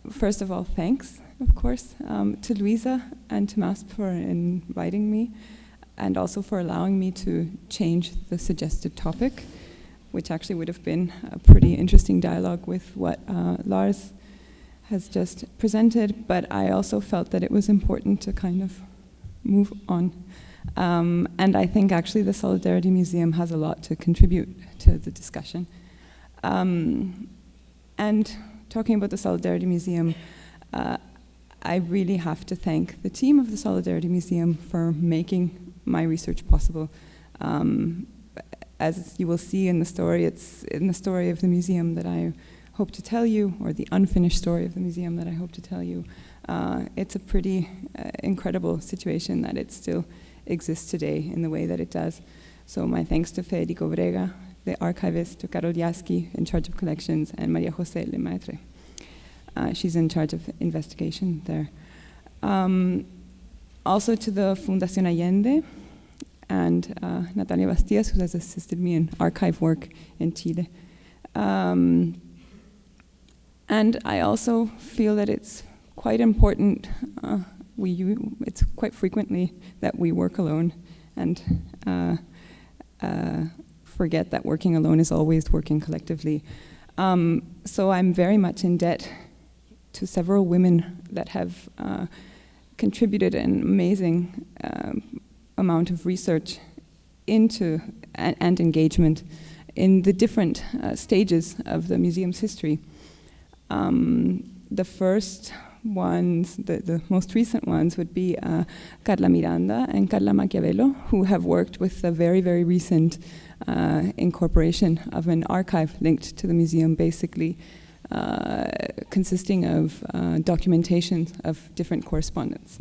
first of all, thanks, of course, to Luisa and to MASP for inviting me, and also for allowing me to change the suggested topic, which actually would have been a pretty interesting dialogue with what Lars has just presented, but I also felt that it was important to kind of move on. And I think actually the Solidarity Museum has a lot to contribute to the discussion. And talking about the Solidarity Museum, I really have to thank the team of the Solidarity Museum for making my research possible. As you will see in the story, it's in the story of the museum that I hope to tell you, or the unfinished story of the museum that I hope to tell you. It's a pretty incredible situation that it still exists today in the way that it does. So my thanks to Federico Brega, the archivist, to Karol Jaski, in charge of collections, and María José Lemaitre. She's in charge of investigation there. Also to the Fundación Allende, and Natalia Bastidas, who has assisted me in archive work in Chile. And I also feel that it's quite important, it's quite frequently that we work alone and forget that working alone is always working collectively. So I'm very much in debt to several women that have contributed an amazing amount of research into and engagement in the different stages of the museum's history. The first ones, the most recent ones, would be Carla Miranda and Carla Maquiavelo, who have worked with the very, very recent incorporation of an archive linked to the museum, basically consisting of documentation of different correspondence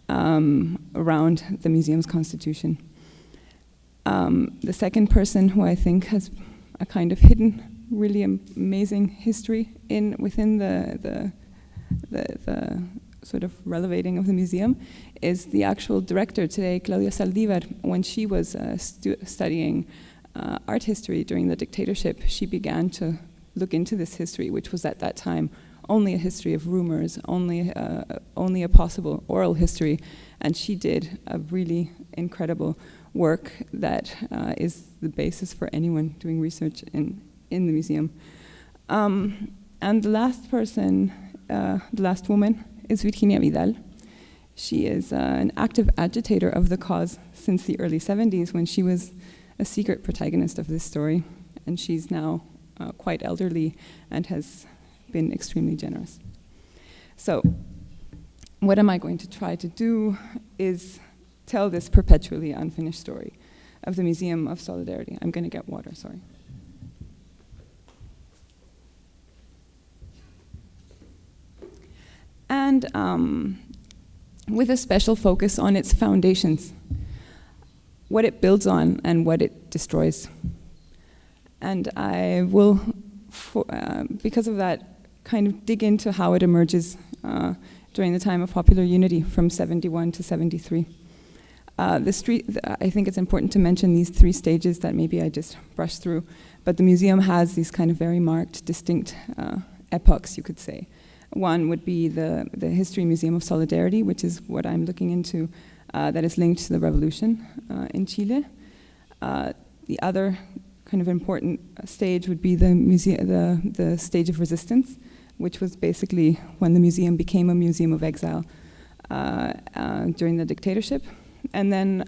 around the museum's constitution. The second person, who I think has a kind of hidden, really amazing history within the sort of relevating of the museum, is the actual director today, Claudia Saldívar. When she was studying art history during the dictatorship, she began to look into this history, which was at that time only a history of rumors, only a possible oral history, and she did a really incredible work that is the basis for anyone doing research in the museum. And the last person, the last woman, is Virginia Vidal. She is an active agitator of the cause since the early 70s, when she was a secret protagonist of this story, and she's now quite elderly and has been extremely generous. So what am I going to try to do is tell this perpetually unfinished story of the Museum of Solidarity. I'm going to get water, sorry. And with a special focus on its foundations, what it builds on and what it destroys. And I will, because of that, kind of dig into how it emerges during the time of popular unity from 71 to 73. I think it's important to mention these three stages that maybe I just brushed through, but the museum has these kind of very marked, distinct epochs, you could say. One would be the History Museum of Solidarity, which is what I'm looking into, that is linked to the revolution in Chile. The other kind of important stage would be the stage of resistance, which was basically when the museum became a museum of exile during the dictatorship. And then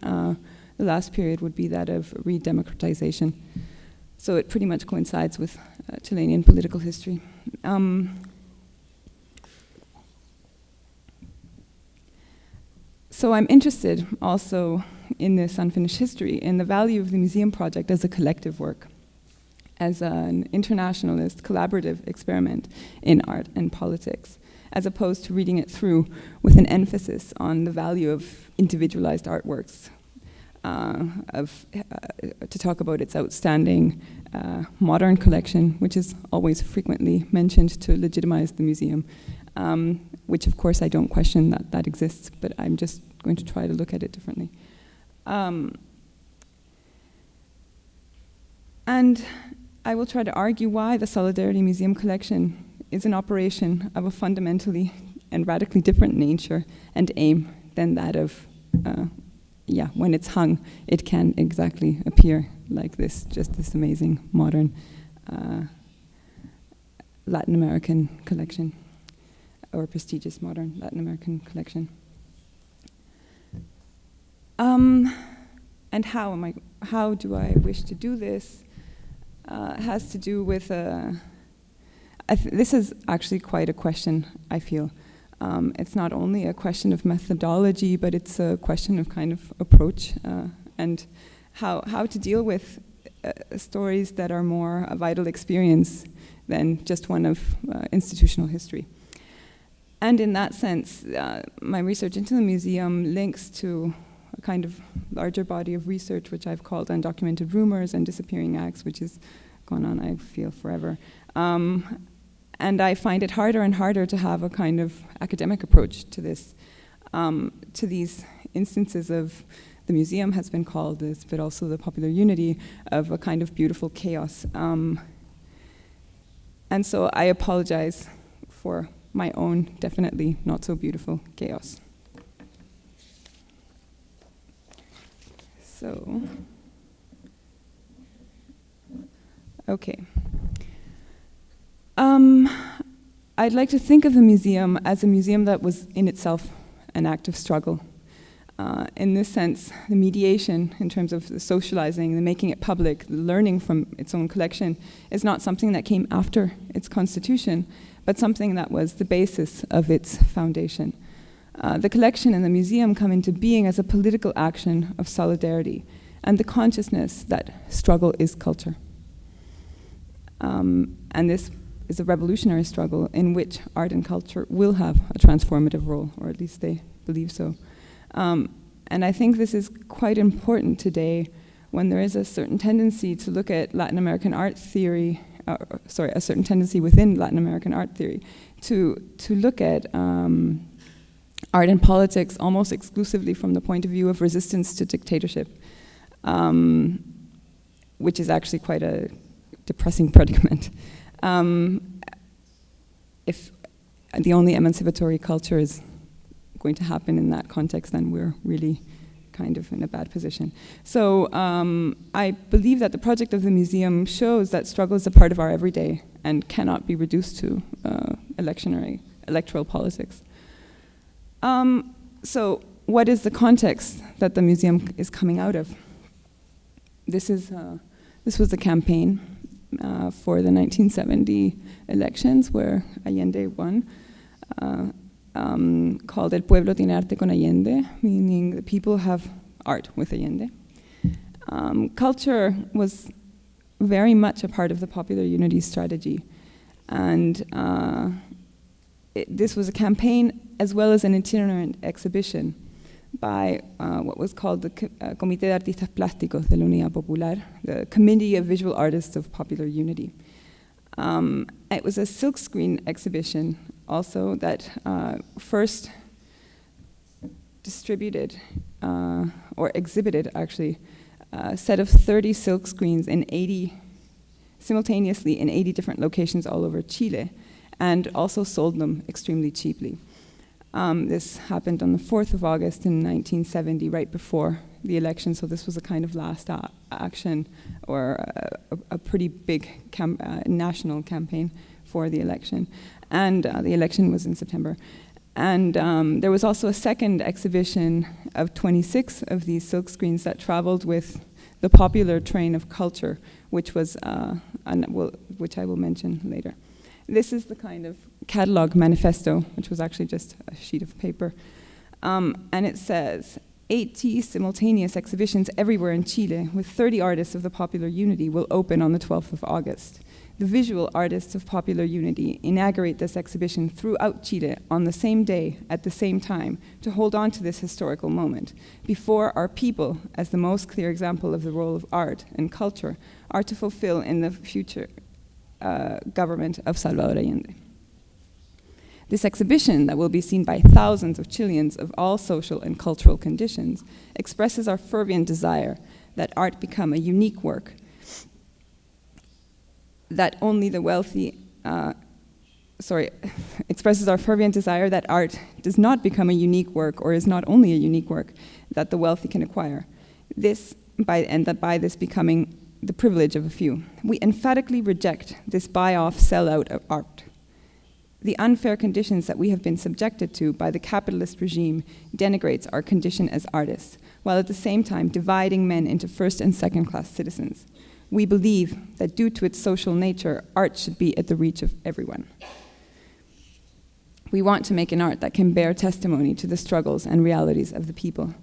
the last period would be that of re-democratization. So it pretty much coincides with Chilean political history. So I'm interested also in this unfinished history, in the value of the museum project as a collective work, as an internationalist, collaborative experiment in art and politics, as opposed to reading it through with an emphasis on the value of individualized artworks, to talk about its outstanding modern collection, which is always frequently mentioned to legitimize the museum, which of course I don't question that exists, but I'm just going to try to look at it differently. And I will try to argue why the Solidarity Museum collection is an operation of a fundamentally and radically different nature and aim than that of, when it's hung, it can exactly appear like this, just this amazing modern Latin American collection, or prestigious modern Latin American collection. And how do I wish to do this? Has to do with, this is actually quite a question, I feel. It's not only a question of methodology, but it's a question of kind of approach and how to deal with stories that are more a vital experience than just one of institutional history. And in that sense, my research into the museum links to a kind of larger body of research, which I've called Undocumented Rumors and Disappearing Acts, which has gone on, I feel, forever. And I find it harder and harder to have a kind of academic approach to this, to these instances of the museum has been called this, but also the popular unity of a kind of beautiful chaos. And so I apologize for my own definitely not so beautiful chaos. So, okay. I'd like to think of the museum as a museum that was in itself an act of struggle. In this sense, the mediation in terms of the socializing, the making it public, the learning from its own collection is not something that came after its constitution, but something that was the basis of its foundation. The collection and the museum come into being as a political action of solidarity and the consciousness that struggle is culture. And this is a revolutionary struggle in which art and culture will have a transformative role, or at least they believe so. And I think this is quite important today when there is a certain tendency to look at Latin American art theory, a certain tendency within Latin American art theory to look at art and politics almost exclusively from the point of view of resistance to dictatorship, which is actually quite a depressing predicament. If the only emancipatory culture is going to happen in that context, then we're really kind of in a bad position. So I believe that the project of the museum shows that struggle is a part of our everyday and cannot be reduced to electoral politics. So what is the context that the museum is coming out of? This was a campaign for the 1970 elections where Allende won, called El Pueblo Tiene Arte con Allende, meaning the people have art with Allende. Culture was very much a part of the popular unity strategy, and this was a campaign as well as an itinerant exhibition by what was called the Comité de Artistas Plásticos de la Unidad Popular, the Committee of Visual Artists of Popular Unity. It was a silkscreen exhibition also that first distributed or exhibited actually a set of 30 silkscreens simultaneously in 80 different locations all over Chile, and also sold them extremely cheaply. This happened on the 4th of August in 1970, right before the election, so this was a kind of last action or a pretty big national campaign for the election. And the election was in September. And there was also a second exhibition of 26 of these silkscreens that traveled with the popular train of culture, which was, which I will mention later. This is the kind of catalog manifesto, which was actually just a sheet of paper. And it says, 80 simultaneous exhibitions everywhere in Chile with 30 artists of the Popular Unity will open on the 12th of August. The visual artists of Popular Unity inaugurate this exhibition throughout Chile on the same day, at the same time, to hold on to this historical moment. Before our people, as the most clear example of the role of art and culture, are to fulfill in the future government of Salvador Allende. This exhibition, that will be seen by thousands of Chileans of all social and cultural conditions, expresses our fervent desire that art become a unique work that only the wealthy expresses our fervent desire that art does not become a unique work, or is not only a unique work that the wealthy can acquire. And that by this becoming the privilege of a few. We emphatically reject this buy-off, sell-out of art. The unfair conditions that we have been subjected to by the capitalist regime denigrates our condition as artists, while at the same time dividing men into first and second-class citizens. We believe that due to its social nature, art should be at the reach of everyone. We want to make an art that can bear testimony to the struggles and realities of the people.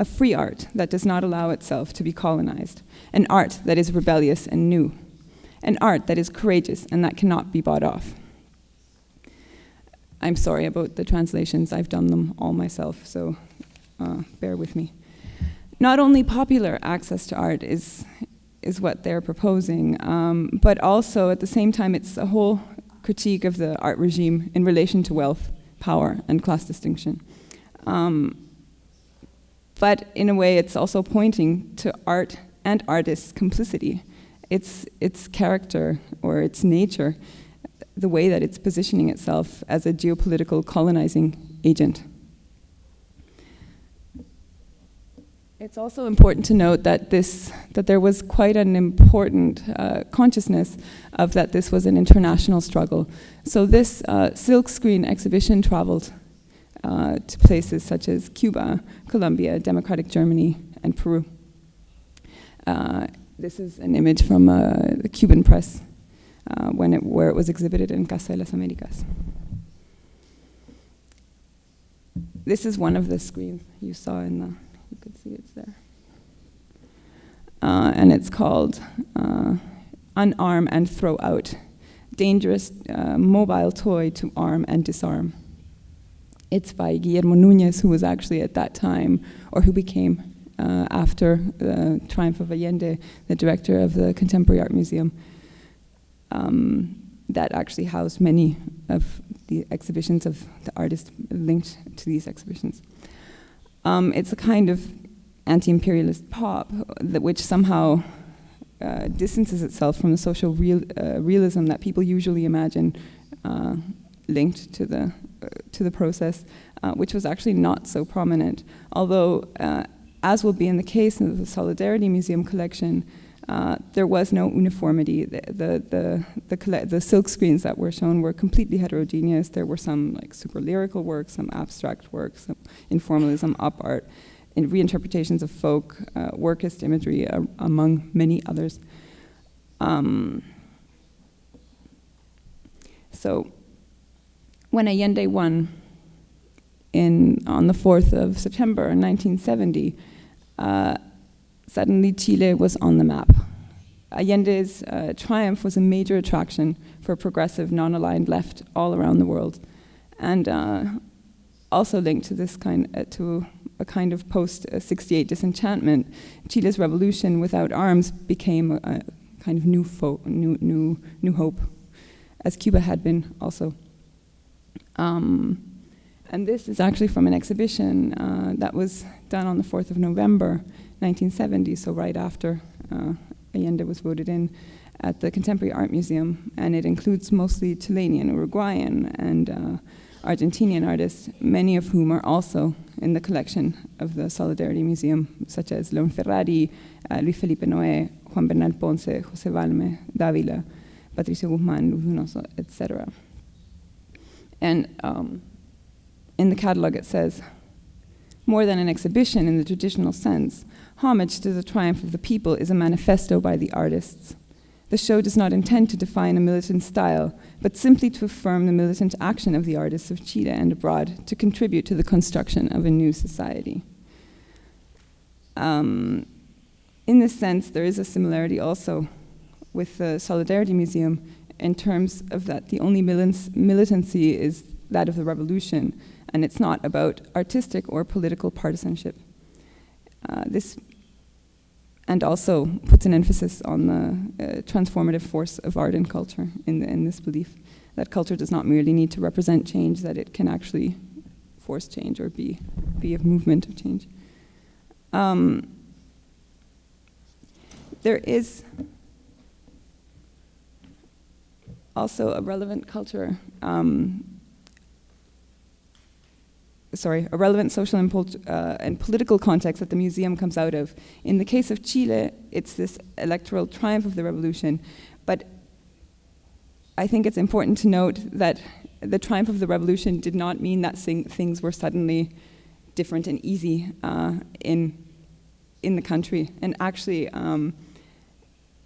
A free art that does not allow itself to be colonized. An art that is rebellious and new. An art that is courageous and that cannot be bought off. I'm sorry about the translations. I've done them all myself, so bear with me. Not only popular access to art is what they're proposing, but also at the same time it's a whole critique of the art regime in relation to wealth, power, and class distinction. But in a way, it's also pointing to art and artists' complicity, its character or its nature, the way that it's positioning itself as a geopolitical colonizing agent. It's also important to note that there was quite an important consciousness of that this was an international struggle. So this silkscreen exhibition traveled to places such as Cuba, Colombia, Democratic Germany, and Peru. This is an image from the Cuban press where it was exhibited in Casa de las Américas. This is one of the screens you saw in the, you could see it's there. And it's called Unarm and Throw Out, Dangerous Mobile Toy to Arm and Disarm. It's by Guillermo Núñez, who was actually at that time, or who became, after the triumph of Allende, the director of the Contemporary Art Museum, that actually housed many of the exhibitions of the artists linked to these exhibitions. It's a kind of anti-imperialist pop which somehow distances itself from the social realism that people usually imagine linked to the process, which was actually not so prominent. Although, as will be in the case of the Solidarity Museum collection, there was no uniformity. The silk screens that were shown were completely heterogeneous. There were some like super lyrical works, some abstract works, some informalism, op art, and reinterpretations of folk, workist imagery, among many others. So, when Allende won on the 4th of September 1970, suddenly Chile was on the map. Allende's triumph was a major attraction for progressive, non-aligned left all around the world, and also linked to this to a kind of post-68 disenchantment. Chile's revolution without arms became a kind of new hope, as Cuba had been also. And this is actually from an exhibition that was done on the 4th of November, 1970, so right after Allende was voted in, at the Contemporary Art Museum, and it includes mostly Chilean, Uruguayan, and Argentinian artists, many of whom are also in the collection of the Solidarity Museum, such as Leon Ferrari, Luis Felipe Noé, Juan Bernal Ponce, José Valme, Dávila, Patricio Guzmán, Luz Donoso, etc. And in the catalog it says, more than an exhibition in the traditional sense, homage to the triumph of the people is a manifesto by the artists. The show does not intend to define a militant style, but simply to affirm the militant action of the artists of Chile and abroad to contribute to the construction of a new society. In this sense, there is a similarity also with the Solidarity Museum in terms of that the only militancy is that of the revolution, and it's not about artistic or political partisanship. This and also puts an emphasis on the transformative force of art and culture in this belief that culture does not merely need to represent change, that it can actually force change or be a movement of change. There is also a relevant culture, a relevant social and political context that the museum comes out of. In the case of Chile, it's this electoral triumph of the revolution, but I think it's important to note that the triumph of the revolution did not mean that things were suddenly different and easy in the country. And actually,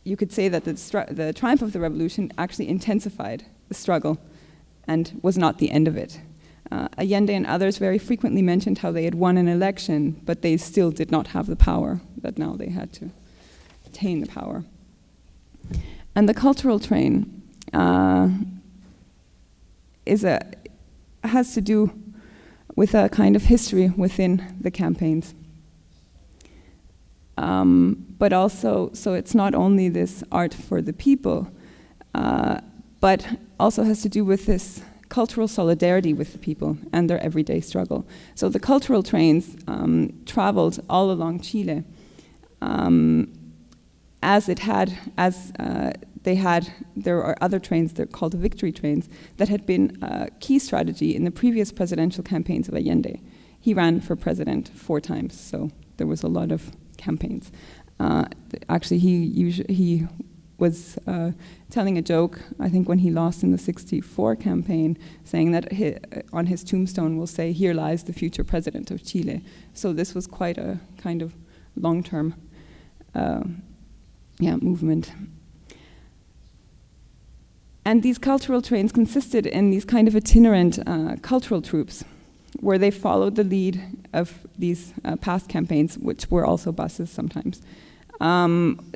you could say that the triumph of the revolution actually intensified the struggle and was not the end of it. Allende and others very frequently mentioned how they had won an election, but they still did not have the power, that now they had to attain the power. And the cultural train has to do with a kind of history within the campaigns. But also, so it's not only this art for the people, but also has to do with this cultural solidarity with the people and their everyday struggle. So the cultural trains traveled all along Chile, there are other trains, they're called the victory trains, that had been a key strategy in the previous presidential campaigns of Allende. He ran for president 4 times, so there was a lot of campaigns. Actually, he was telling a joke, I think when he lost in the 64 campaign, saying that on his tombstone will say, "Here lies the future president of Chile." So this was quite a kind of long-term movement. And these cultural trains consisted in these kind of itinerant cultural troupes, where they followed the lead of these past campaigns, which were also buses sometimes.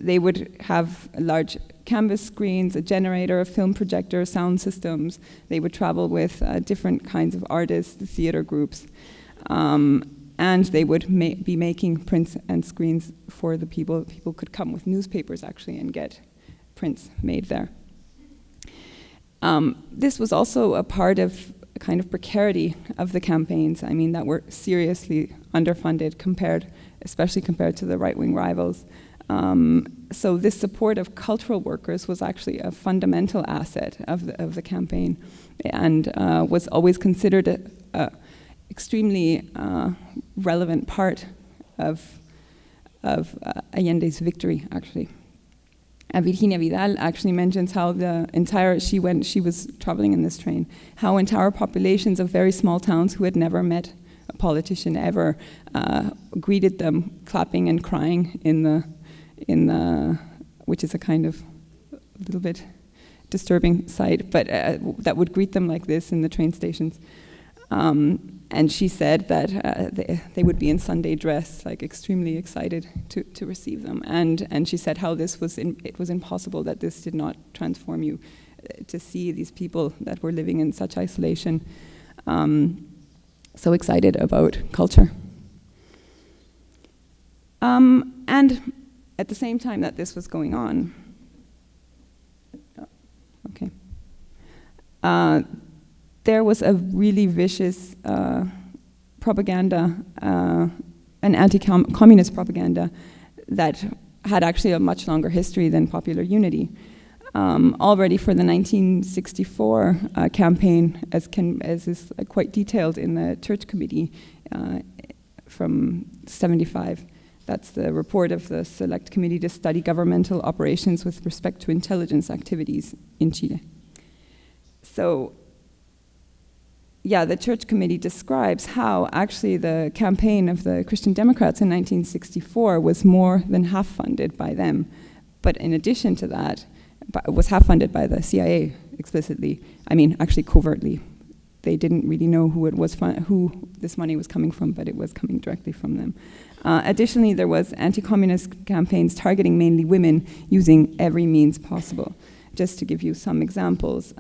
They would have large canvas screens, a generator, a film projector, sound systems. They would travel with different kinds of artists, the theater groups, and they would be making prints and screens for the people. People could come with newspapers actually and get prints made there. This was also a part of a kind of precarity of the campaigns, I mean, that were seriously underfunded especially compared to the right-wing rivals. So this support of cultural workers was actually a fundamental asset of the campaign, and was always considered a extremely relevant part of Allende's victory, actually. Virginia Vidal actually mentions how she was traveling in this train, how entire populations of very small towns who had never met a politician ever greeted them clapping and crying in the which is a kind of a little bit disturbing sight, but that would greet them like this in the train stations. And she said that they would be in Sunday dress, like extremely excited to receive them. And she said how it was impossible that this did not transform you, to see these people that were living in such isolation, so excited about culture. And at the same time that this was going on, there was a really vicious propaganda, an anti-communist propaganda that had actually a much longer history than popular unity. Already for the 1964 campaign, as is quite detailed in the Church Committee from 75. That's the report of the Select Committee to Study Governmental Operations with respect to intelligence activities in Chile. So, the Church Committee describes how actually the campaign of the Christian Democrats in 1964 was more than half funded by them. But in addition to that, it was half funded by the CIA explicitly. I mean, actually covertly. They didn't really know who this money was coming from, but it was coming directly from them. Additionally, there was anti-communist campaigns targeting mainly women using every means possible. Just to give you some examples.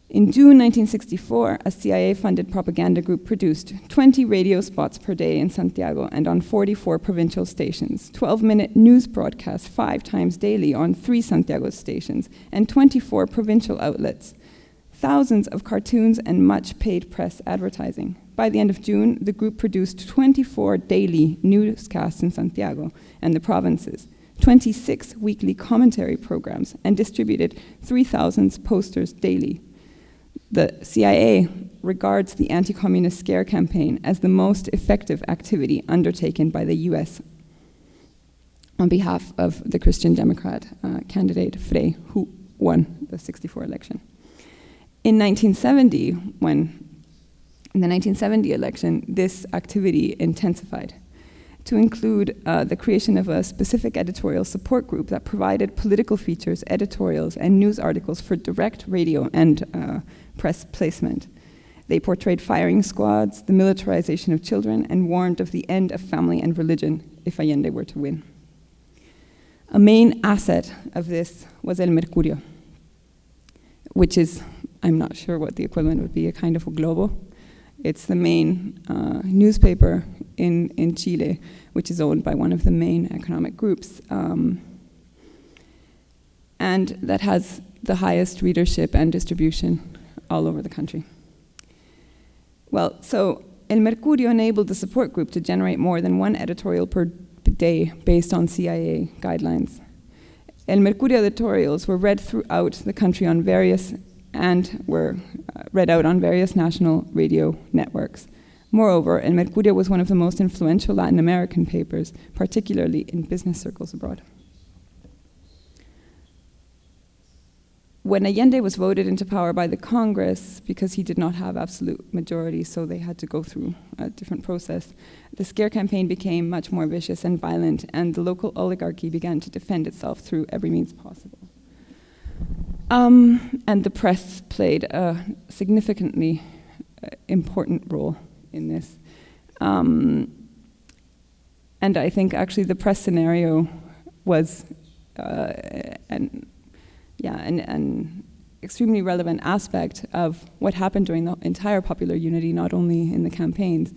In June 1964, a CIA-funded propaganda group produced 20 radio spots per day in Santiago and on 44 provincial stations, 12-minute news broadcasts 5 times daily on 3 Santiago stations, and 24 provincial outlets, thousands of cartoons and much paid press advertising. By the end of June, the group produced 24 daily newscasts in Santiago and the provinces, 26 weekly commentary programs, and distributed 3,000 posters daily. The CIA regards the anti-communist scare campaign as the most effective activity undertaken by the US on behalf of the Christian Democrat candidate Frey, who won the '64 election. In the 1970 election, this activity intensified to include the creation of a specific editorial support group that provided political features, editorials, and news articles for direct radio and press placement. They portrayed firing squads, the militarization of children, and warned of the end of family and religion if Allende were to win. A main asset of this was El Mercurio, which is, I'm not sure what the equivalent would be, a kind of a Globo. It's the main newspaper in Chile, which is owned by one of the main economic groups, and that has the highest readership and distribution all over the country. Well, so El Mercurio enabled the support group to generate more than one editorial per day based on CIA guidelines. El Mercurio editorials were read throughout the country on various and were read out on various national radio networks. Moreover, El Mercurio was one of the most influential Latin American papers, particularly in business circles abroad. When Allende was voted into power by the Congress, because he did not have absolute majority, so they had to go through a different process, the scare campaign became much more vicious and violent, and the local oligarchy began to defend itself through every means possible. And the press played a significantly important role in this. And I think actually the press scenario was an extremely relevant aspect of what happened during the entire popular unity, not only in the campaigns.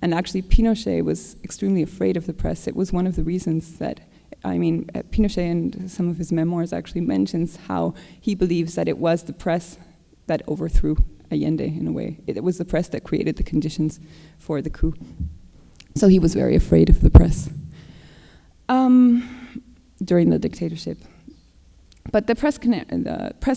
And actually Pinochet was extremely afraid of the press. It was one of the reasons that, Pinochet in some of his memoirs actually mentions how he believes that it was the press that overthrew Allende in a way. It was the press that created the conditions for the coup. So he was very afraid of the press during the dictatorship. But the press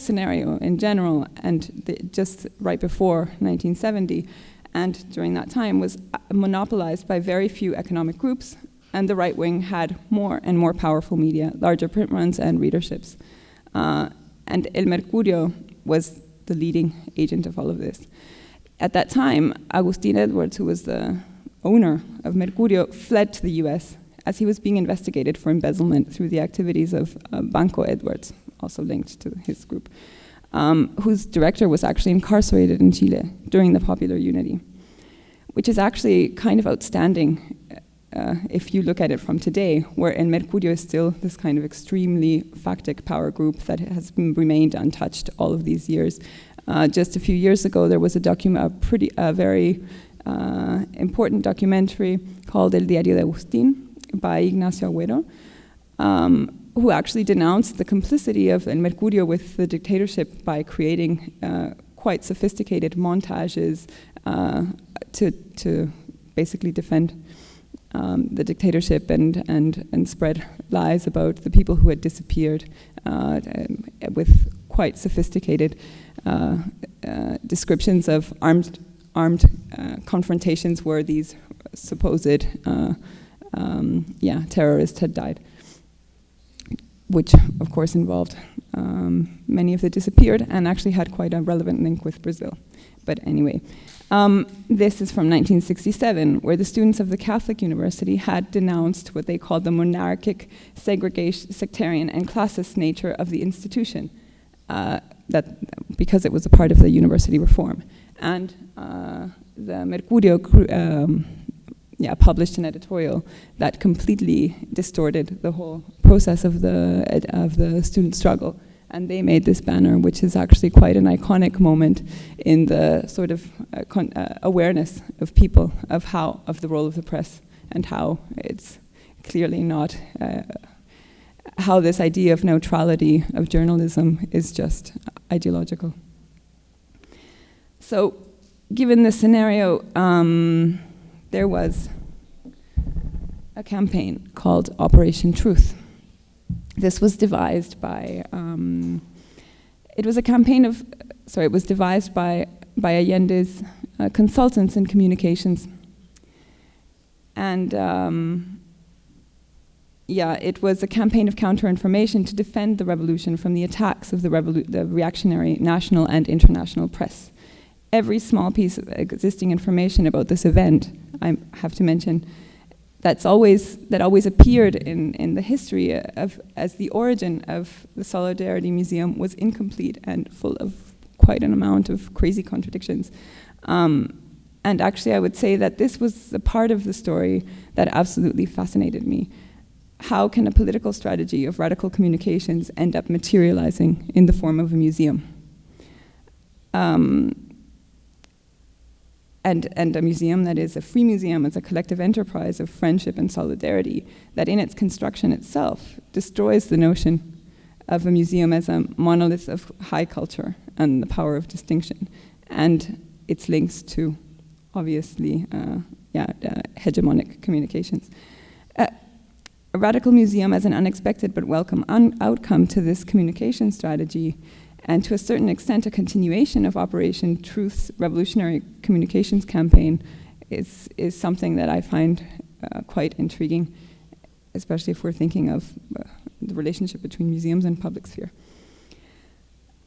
scenario in general, and just right before 1970, and during that time, was monopolized by very few economic groups, and the right wing had more and more powerful media, larger print runs, and readerships. And El Mercurio was the leading agent of all of this. At that time, Agustín Edwards, who was the owner of Mercurio, fled to the US as he was being investigated for embezzlement through the activities of Banco Edwards, also linked to his group, whose director was actually incarcerated in Chile during the popular unity, which is actually kind of outstanding if you look at it from today, where El Mercurio is still this kind of extremely factic power group that has remained untouched all of these years. Just a few years ago, there was a very important documentary called El Diario de Agustín by Ignacio Agüero, who actually denounced the complicity of El Mercurio with the dictatorship by creating quite sophisticated montages to basically defend the dictatorship and spread lies about the people who had disappeared with quite sophisticated descriptions of armed confrontations where these supposed terrorists had died, which of course involved many of the disappeared and actually had quite a relevant link with Brazil. But anyway, this is from 1967, where the students of the Catholic University had denounced what they called the monarchic, segregation, sectarian, and classist nature of the institution, because it was a part of the university reform. And the Mercurio published an editorial that completely distorted the whole process of the student struggle. And they made this banner, which is actually quite an iconic moment in the sort of awareness of people of the role of the press, and how it's clearly not how this idea of neutrality of journalism is just ideological. So, given this scenario, there was a campaign called Operation Truth. This was devised by, it was devised by Allende's consultants in communications. And it was a campaign of counter-information to defend the revolution from the attacks of the reactionary national and international press. Every small piece of existing information about this event, I have to mention, that always appeared in the history as the origin of the Solidarity Museum was incomplete and full of quite an amount of crazy contradictions. And actually I would say that this was the part of the story that absolutely fascinated me. How can a political strategy of radical communications end up materializing in the form of a museum? And a museum that is a free museum, it's a collective enterprise of friendship and solidarity that in its construction itself destroys the notion of a museum as a monolith of high culture and the power of distinction and its links to, obviously, hegemonic communications. A radical museum as an unexpected but welcome outcome to this communication strategy, and to a certain extent a continuation of Operation Truth's revolutionary communications campaign, is something that I find quite intriguing, especially if we're thinking of the relationship between museums and public sphere.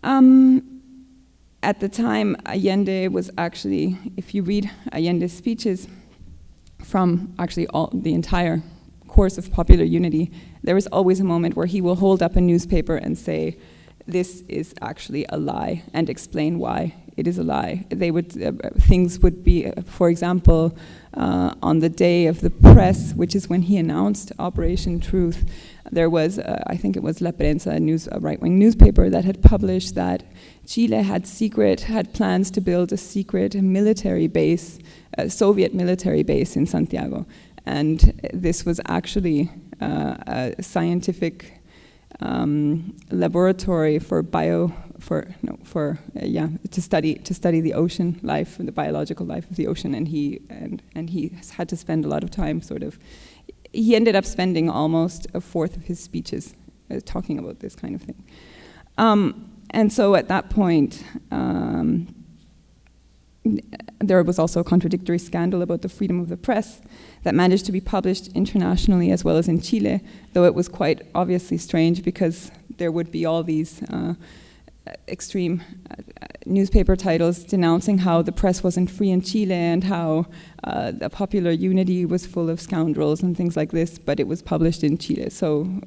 At the time, Allende was actually, if you read Allende's speeches from actually the entire course of popular unity, there is always a moment where he will hold up a newspaper and say, this is actually a lie, and explain why it is a lie. Things would be, for example, on the day of the press, which is when he announced Operation Truth, there was, I think it was La Prensa, a right-wing newspaper that had published that Chile had plans to build a secret military base, a Soviet military base in Santiago. And this was actually a scientific laboratory to study the ocean life and the biological life of the ocean, and he had to spend a lot of time he ended up spending almost a fourth of his speeches talking about this kind of thing. And so at that point, there was also a contradictory scandal about the freedom of the press that managed to be published internationally as well as in Chile, though it was quite obviously strange because there would be all these extreme newspaper titles denouncing how the press wasn't free in Chile and how the popular unity was full of scoundrels and things like this, but it was published in Chile. So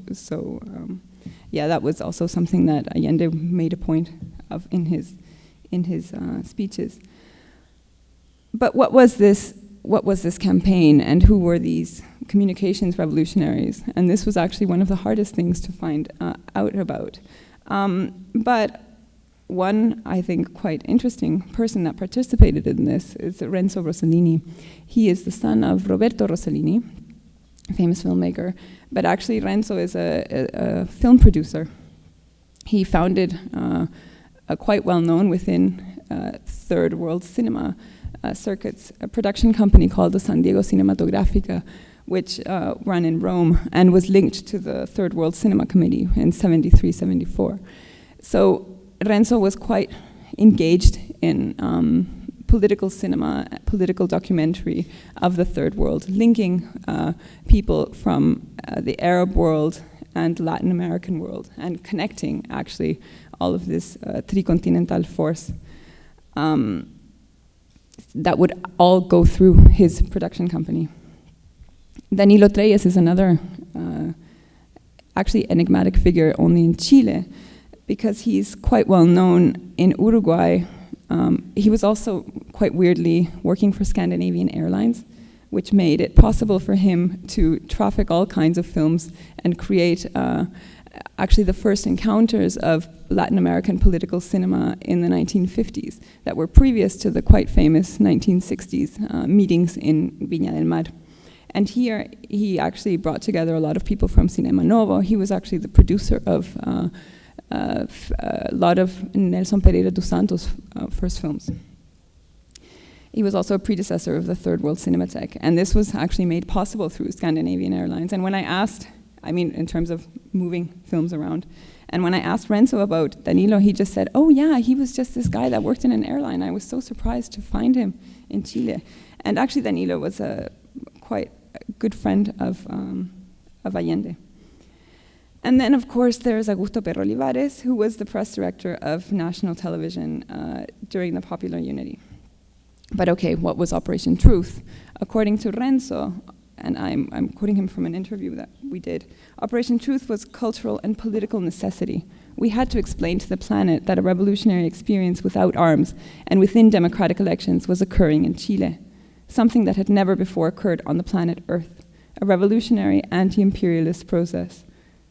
that was also something that Allende made a point of in his speeches. But what was this campaign, and who were these communications revolutionaries? And this was actually one of the hardest things to find out about. But one, I think, quite interesting person that participated in this is Renzo Rossellini. He is the son of Roberto Rossellini, a famous filmmaker, but actually Renzo is a film producer. He founded a quite well-known within third world cinema circuits, a production company called the San Diego Cinematográfica, which ran in Rome and was linked to the Third World Cinema Committee in 73, 74. So Renzo was quite engaged in political cinema, political documentary of the Third World, linking people from the Arab world and Latin American world, and connecting actually all of this tricontinental force that would all go through his production company. Danilo Treyes is another actually enigmatic figure only in Chile, because he's quite well known in Uruguay. He was also quite weirdly working for Scandinavian Airlines, which made it possible for him to traffic all kinds of films and create actually the first encounters of Latin American political cinema in the 1950s that were previous to the quite famous 1960s meetings in Viña del Mar. And here he actually brought together a lot of people from Cinema Novo. He was actually the producer of a lot of Nelson Pereira dos Santos' first films. He was also a predecessor of the Third World Cinematheque, and this was actually made possible through Scandinavian Airlines. And when I asked I mean, in terms of moving films around. And when I asked Renzo about Danilo, he just said, oh yeah, he was just this guy that worked in an airline. I was so surprised to find him in Chile. And actually Danilo was quite a good friend of Allende. And then, of course, there's Augusto Perro Olivares, who was the press director of national television during the Popular Unity. But okay, what was Operation Truth? According to Renzo, and I'm quoting him from an interview that we did, Operation Truth was cultural and political necessity. We had to explain to the planet that a revolutionary experience without arms and within democratic elections was occurring in Chile, something that had never before occurred on the planet Earth, a revolutionary anti-imperialist process.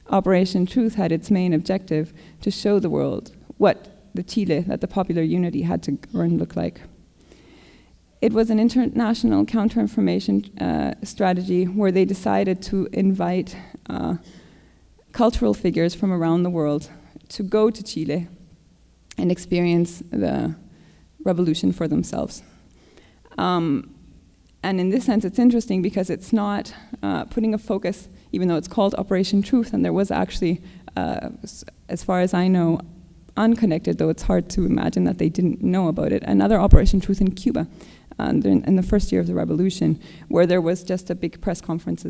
Operation Truth had its main objective to show the world what the Chile that the Popular Unity had to govern looked like. It was an international counter-information strategy where they decided to invite cultural figures from around the world to go to Chile and experience the revolution for themselves. And in this sense, it's interesting because it's not putting a focus, even though it's called Operation Truth, and there was actually, as far as I know, unconnected, though it's hard to imagine that they didn't know about it, another Operation Truth in Cuba in the first year of the revolution, where there was just a big press conference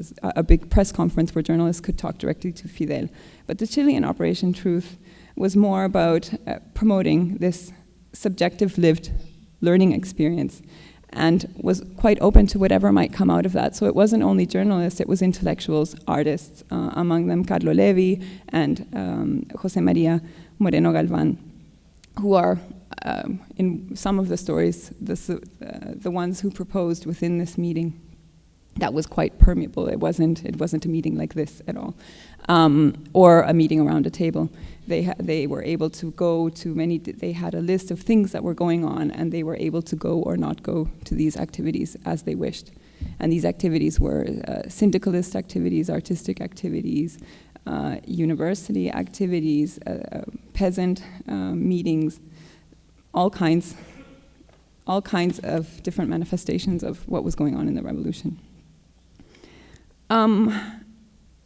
where journalists could talk directly to Fidel. But the Chilean Operation Truth was more about promoting this subjective lived learning experience, and was quite open to whatever might come out of that. So it wasn't only journalists, it was intellectuals, artists, among them Carlo Levi and José María Moreno Galván, who are, in some of the stories, the ones who proposed within this meeting. That was quite permeable. It wasn't a meeting like this at all, or a meeting around a table. They were able to go to many. They had a list of things that were going on, and they were able to go or not go to these activities as they wished. And these activities were syndicalist activities, artistic activities, university activities, peasant meetings, all kinds of different manifestations of what was going on in the revolution.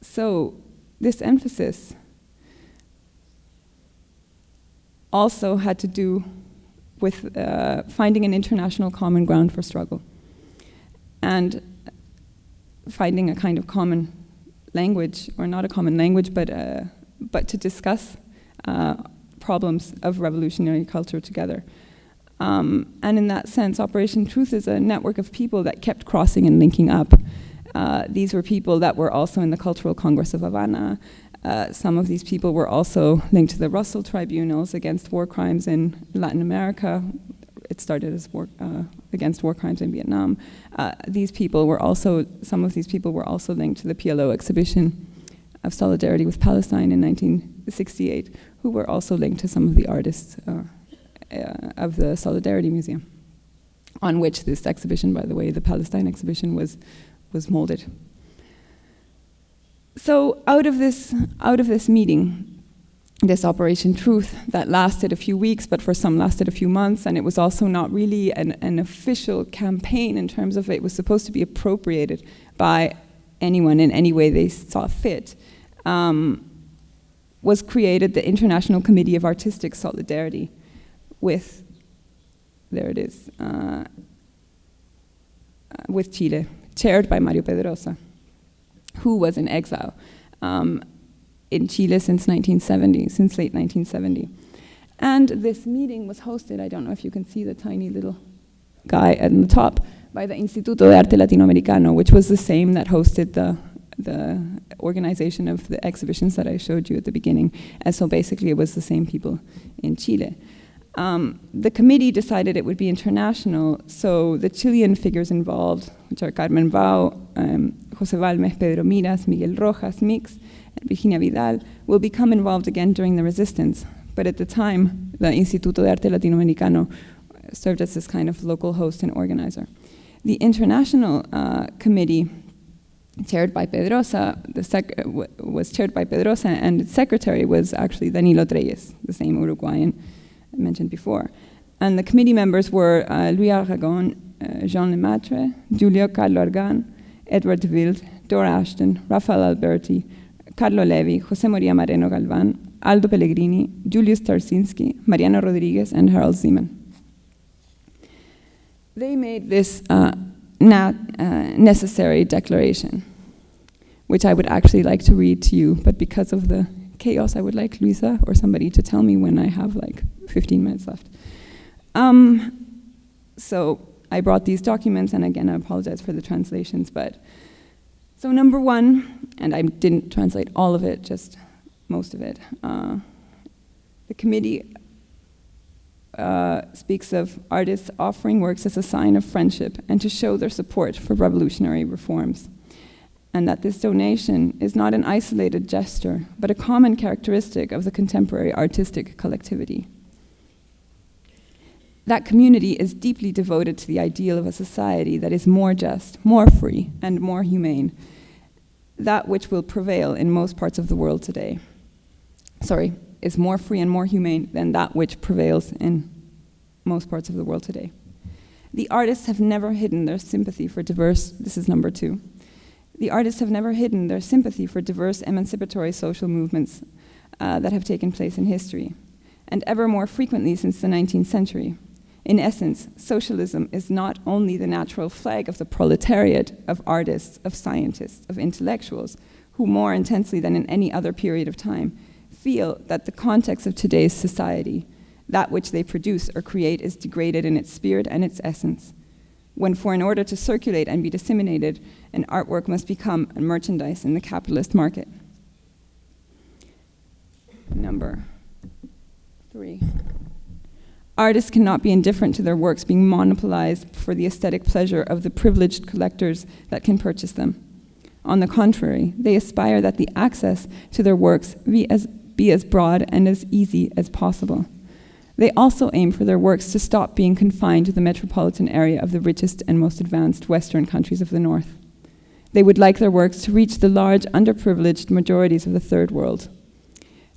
So this emphasis also had to do with finding an international common ground for struggle and finding a kind of common language, or not a common language, but to discuss problems of revolutionary culture together. And in that sense, Operation Truth is a network of people that kept crossing and linking up. These were people that were also in the Cultural Congress of Havana. Some of these people were also linked to the Russell Tribunals against war crimes in Latin America. It started as against war crimes in Vietnam. Some of these people were also linked to the PLO exhibition of solidarity with Palestine in 1968, who were also linked to some of the artists of the Solidarity Museum, on which this exhibition, by the way, the Palestine exhibition, was molded. So out of this meeting, this Operation Truth that lasted a few weeks, but for some lasted a few months, and it was also not really an official campaign in terms of it was supposed to be appropriated by anyone in any way they saw fit, was created the International Committee of Artistic Solidarity with, there it is, with Chile, chaired by Mario Pedrosa, who was in exile in Chile since late 1970. And this meeting was hosted, I don't know if you can see the tiny little guy at the top, by the Instituto de Arte Latinoamericano, which was the same that hosted the organization of the exhibitions that I showed you at the beginning. And so basically it was the same people in Chile. The committee decided it would be international, so the Chilean figures involved, which are Carmen Vau, José Balmes, Pedro Miras, Miguel Rojas, Mix, and Virginia Vidal, will become involved again during the resistance. But at the time, the Instituto de Arte Latinoamericano served as this kind of local host and organizer. The international committee, chaired by Pedrosa, was chaired by Pedrosa, and its secretary was actually Danilo Treyes, the same Uruguayan I mentioned before. And the committee members were Louis Aragon, Jean Lemaitre, Julio Carlo Argan, Edward de Wild, Dora Ashton, Rafael Alberti, Carlo Levi, José María Moreno Galván, Aldo Pellegrini, Julius Tarzinski, Mariano Rodriguez, and Harold Zeman. They made this necessary declaration, which I would actually like to read to you, but because of the chaos, I would like Luisa or somebody to tell me when I have like 15 minutes left. So I brought these documents, and again, I apologize for the translations, but so number one, and I didn't translate all of it, just most of it. The committee speaks of artists offering works as a sign of friendship and to show their support for revolutionary reforms, and that this donation is not an isolated gesture, but a common characteristic of the contemporary artistic collectivity. That community is deeply devoted to the ideal of a society that is more just, more free, and more humane, that which will prevail in most parts of the world today. Is more free and more humane than that which prevails in most parts of the world today. The artists have never hidden their sympathy for diverse, this is number two. The artists have never hidden their sympathy for diverse emancipatory social movements that have taken place in history, and ever more frequently since the 19th century. In essence, socialism is not only the natural flag of the proletariat, of artists, of scientists, of intellectuals, who more intensely than in any other period of time feel that the context of today's society, that which they produce or create, is degraded in its spirit and its essence. When in order to circulate and be disseminated, an artwork must become a merchandise in the capitalist market. Number 3. Artists cannot be indifferent to their works being monopolized for the aesthetic pleasure of the privileged collectors that can purchase them. On the contrary, they aspire that the access to their works be as broad and as easy as possible. They also aim for their works to stop being confined to the metropolitan area of the richest and most advanced Western countries of the North. They would like their works to reach the large, underprivileged majorities of the Third World.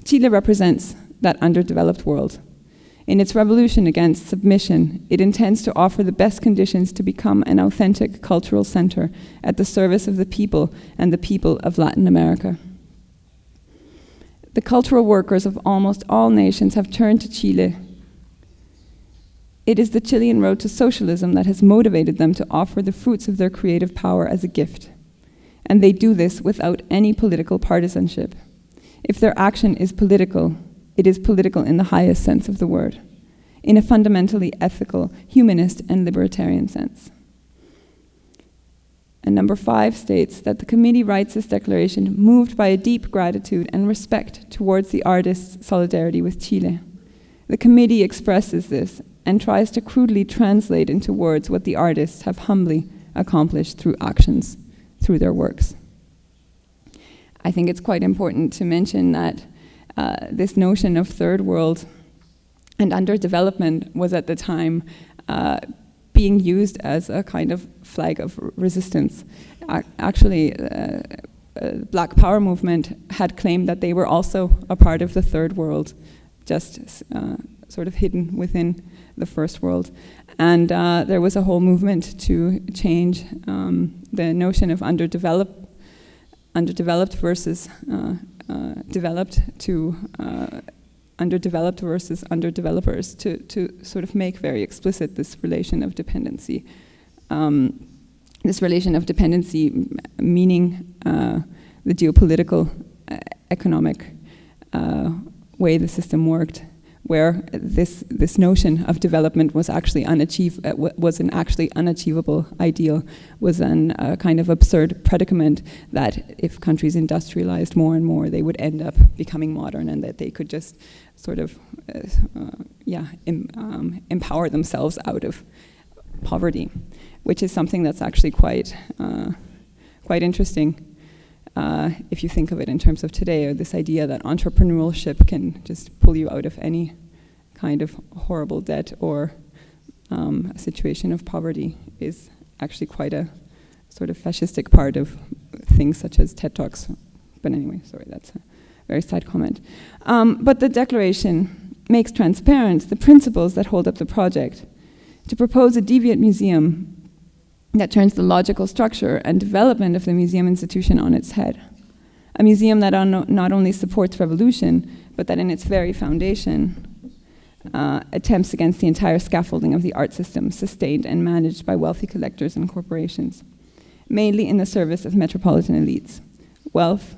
Chile represents that underdeveloped world. In its revolution against submission, it intends to offer the best conditions to become an authentic cultural center at the service of the people and the people of Latin America. The cultural workers of almost all nations have turned to Chile. It is the Chilean road to socialism that has motivated them to offer the fruits of their creative power as a gift. And they do this without any political partisanship. If their action is political, it is political in the highest sense of the word, in a fundamentally ethical, humanist, and libertarian sense. And number 5 states that the committee writes this declaration moved by a deep gratitude and respect towards the artists' solidarity with Chile. The committee expresses this and tries to crudely translate into words what the artists have humbly accomplished through actions, through their works. I think it's quite important to mention that this notion of third world and underdevelopment was at the time being used as a kind of flag of resistance. Actually, Black Power movement had claimed that they were also a part of the third world, just sort of hidden within the first world. And there was a whole movement to change the notion of underdeveloped versus developed to underdeveloped versus underdevelopers to sort of make very explicit this relation of dependency. This relation of dependency meaning the geopolitical, economic way the system worked, where this notion of development was actually was an actually unachievable ideal, was a kind of absurd predicament that if countries industrialized more and more, they would end up becoming modern, and that they could just sort of empower themselves out of poverty, which is something that's actually quite interesting. If you think of it in terms of today, or this idea that entrepreneurship can just pull you out of any kind of horrible debt or a situation of poverty is actually quite a sort of fascistic part of things such as TED Talks. But anyway, sorry, that's a very side comment. But the declaration makes transparent the principles that hold up the project. To propose a deviant museum that turns the logical structure and development of the museum institution on its head. A museum that not only supports revolution, but that in its very foundation attempts against the entire scaffolding of the art system sustained and managed by wealthy collectors and corporations, mainly in the service of metropolitan elites. Wealth,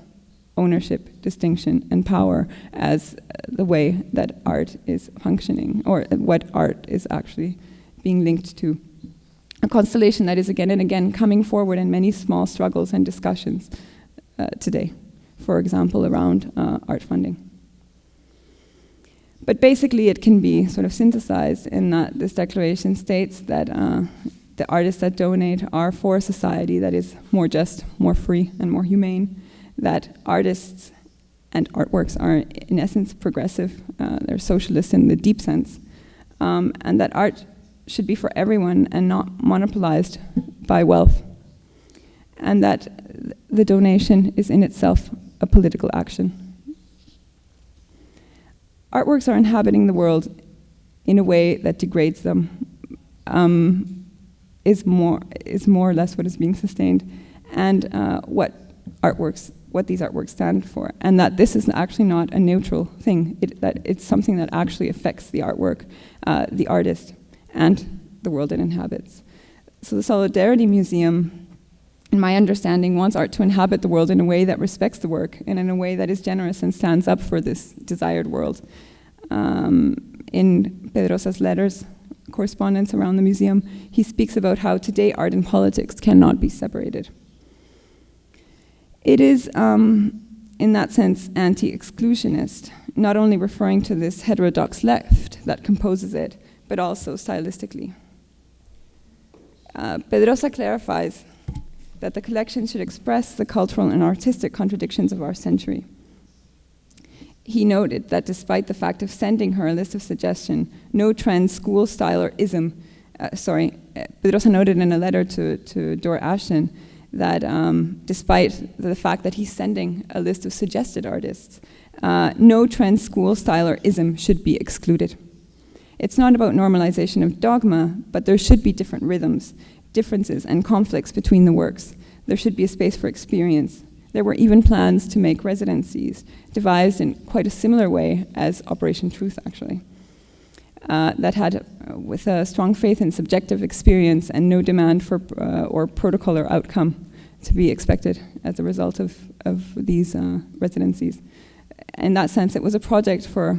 ownership, distinction, and power as the way that art is functioning, or what art is actually being linked to. A constellation that is again and again coming forward in many small struggles and discussions today, for example, around art funding. But basically it can be sort of synthesized in that this declaration states that the artists that donate are for a society that is more just, more free, and more humane, that artists and artworks are in essence progressive, they're socialist in the deep sense, and that art should be for everyone and not monopolized by wealth, and that the donation is in itself a political action. Artworks are inhabiting the world in a way that degrades them, is more or less what is being sustained, and what these artworks stand for, and that this is actually not a neutral thing, that it's something that actually affects the artwork, the artist, and the world it inhabits. So the Solidarity Museum, in my understanding, wants art to inhabit the world in a way that respects the work and in a way that is generous and stands up for this desired world. In Pedrosa's letters, correspondence around the museum, he speaks about how today art and politics cannot be separated. It is, in that sense, anti-exclusionist, not only referring to this heterodox left that composes it, but also stylistically. Pedrosa clarifies that the collection should express the cultural and artistic contradictions of our century. He noted that despite the fact of sending her a list of suggestion, no trend, school, style, or ism, Pedrosa noted in a letter to Dora Ashton that despite the fact that he's sending a list of suggested artists, no trend, school, style, or ism should be excluded. It's not about normalization of dogma, but there should be different rhythms, differences, and conflicts between the works. There should be a space for experience. There were even plans to make residencies, devised in quite a similar way as Operation Truth, actually, that had, with a strong faith in subjective experience and no demand for or protocol or outcome to be expected as a result of these residencies. In that sense, it was a project for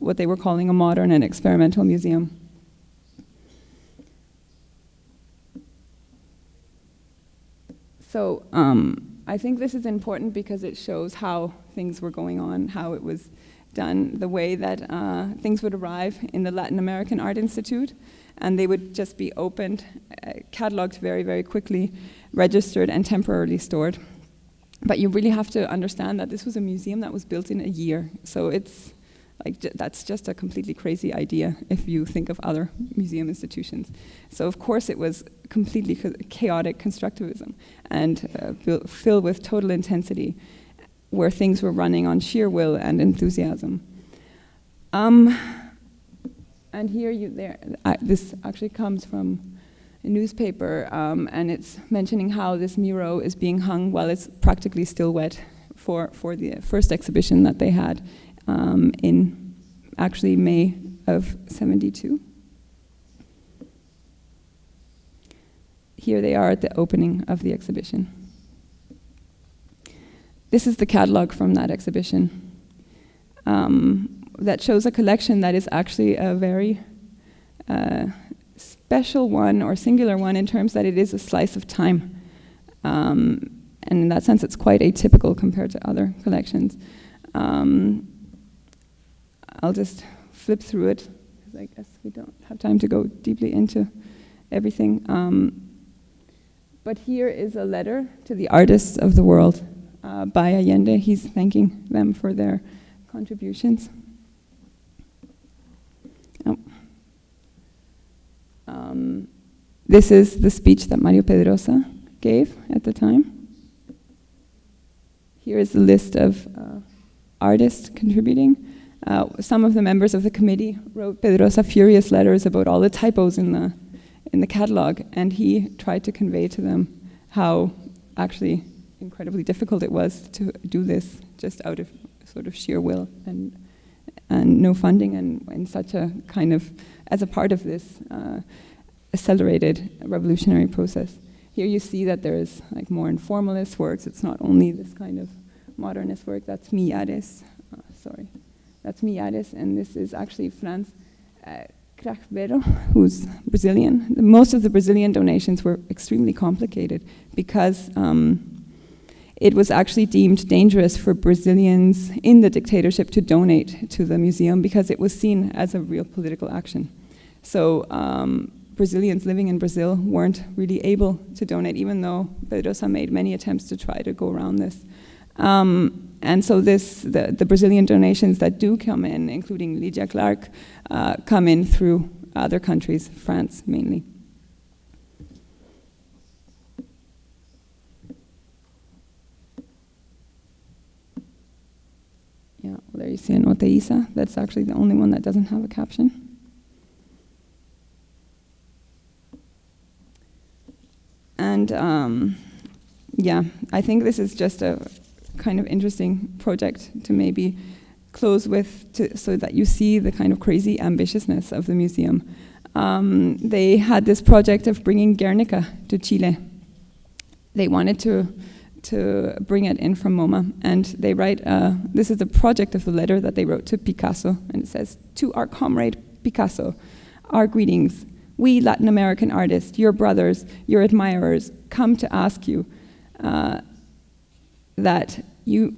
what they were calling a modern and experimental museum. So I think this is important because it shows how things were going on, how it was done, the way that things would arrive in the Latin American Art Institute, and they would just be opened, cataloged very, very quickly, registered, and temporarily stored. But you really have to understand that this was a museum that was built in a year, so it's like that's just a completely crazy idea if you think of other museum institutions. So of course it was completely chaotic constructivism and filled with total intensity, where things were running on sheer will and enthusiasm. And here this actually comes from a newspaper, and it's mentioning how this mural is being hung while it's practically still wet for the first exhibition that they had in actually May of '72. Here they are at the opening of the exhibition. This is the catalog from that exhibition that shows a collection that is actually a very special one or singular one in terms that it is a slice of time. And in that sense, it's quite atypical compared to other collections. I'll just flip through it, because I guess we don't have time to go deeply into everything. But here is a letter to the artists of the world by Allende. He's thanking them for their contributions. This is the speech that Mario Pedrosa gave at the time. Here is the list of artists contributing. Some of the members of the committee wrote Pedrosa furious letters about all the typos in the catalog, and he tried to convey to them how actually incredibly difficult it was to do this just out of sort of sheer will and no funding, and in such a kind of, as a part of this accelerated revolutionary process. Here you see that there is like more informalist works. It's not only this kind of modernist work. That's Miades. That's Miades, and this is actually Franz Craveiro, who's Brazilian. Most of the Brazilian donations were extremely complicated because it was actually deemed dangerous for Brazilians in the dictatorship to donate to the museum because it was seen as a real political action. So Brazilians living in Brazil weren't really able to donate, even though Berríos made many attempts to try to go around this. And so the Brazilian donations that do come in, including Lydia Clark, come in through other countries, France mainly. Yeah, well, there you see an Oteiza. That's actually the only one that doesn't have a caption. And yeah, I think this is just a kind of interesting project to maybe close with, so that you see the kind of crazy ambitiousness of the museum. They had this project of bringing Guernica to Chile. They wanted to bring it in from MoMA, and they write, this is the project of the letter that they wrote to Picasso, and it says, "To our comrade Picasso, our greetings. We Latin American artists, your brothers, your admirers, come to ask you that you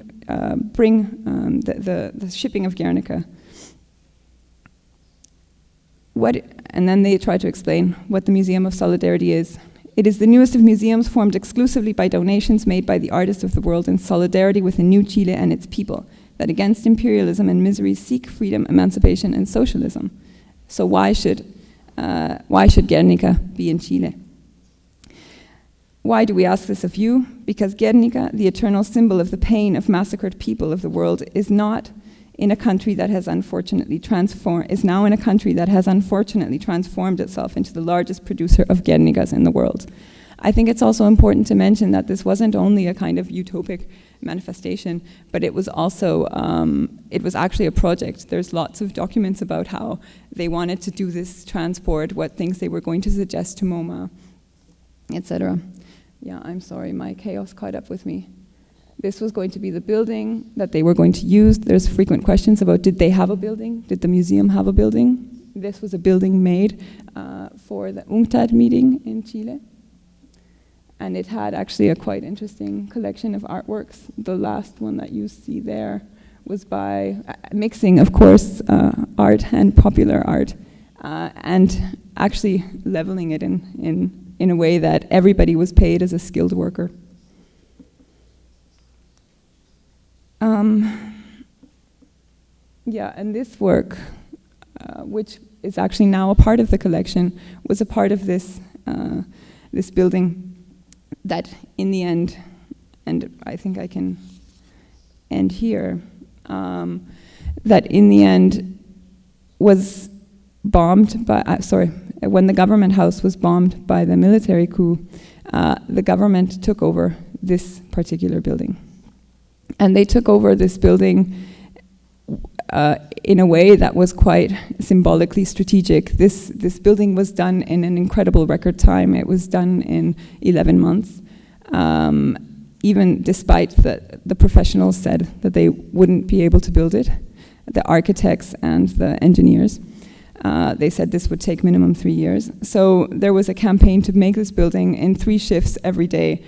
bring the shipping of Guernica." And then they try to explain what the Museum of Solidarity is. "It is the newest of museums formed exclusively by donations made by the artists of the world in solidarity with the new Chile and its people, that against imperialism and misery seek freedom, emancipation, and socialism. So why should Guernica be in Chile? Why do we ask this of you? Because Guernica, the eternal symbol of the pain of massacred people of the world, is not in a country that has unfortunately transformed itself into the largest producer of Guernicas in the world." I think it's also important to mention that this wasn't only a kind of utopic manifestation, but it was also, it was actually a project. There's lots of documents about how they wanted to do this transport, what things they were going to suggest to MoMA, etc. Yeah, I'm sorry, my chaos caught up with me. This was going to be the building that they were going to use. There's frequent questions about, did they have a building? Did the museum have a building? This was a building made for the UNCTAD meeting in Chile. And it had actually a quite interesting collection of artworks. The last one that you see there was by mixing, of course, art and popular art, and actually leveling it in a way that everybody was paid as a skilled worker. Yeah, and this work, which is actually now a part of the collection, was a part of this this building that in the end, and I think I can end here, that in the end was bombed by, when the government house was bombed by the military coup, the government took over this particular building. And they took over this building in a way that was quite symbolically strategic. This building was done in an incredible record time. It was done in 11 months, even despite the professionals said that they wouldn't be able to build it, the architects and the engineers. They said this would take minimum 3 years. So there was a campaign to make this building in 3 shifts every day,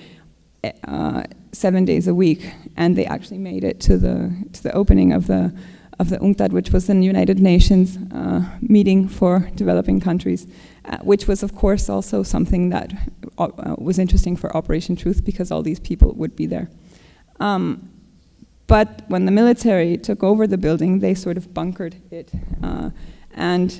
7 days a week, and they actually made it to the opening of the UNCTAD, which was the United Nations meeting for developing countries, which was of course also something that was interesting for Operation Truth because all these people would be there. But when the military took over the building, they sort of bunkered it, and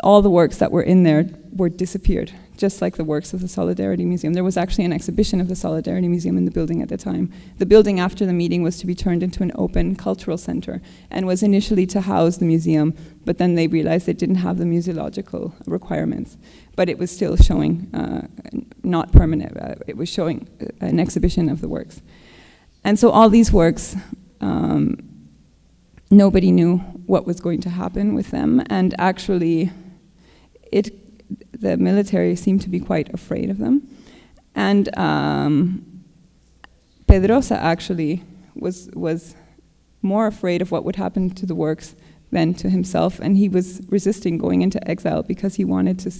all the works that were in there were disappeared. just like the works of the Solidarity Museum. There was actually an exhibition of the Solidarity Museum in the building at the time. The building after the meeting was to be turned into an open cultural center and was initially to house the museum, but then they realized it didn't have the museological requirements. But it was still showing, not permanent, it was showing an exhibition of the works. And so all these works, nobody knew what was going to happen with them, and actually the military seemed to be quite afraid of them. And Pedrosa actually was more afraid of what would happen to the works than to himself, and he was resisting going into exile because he wanted to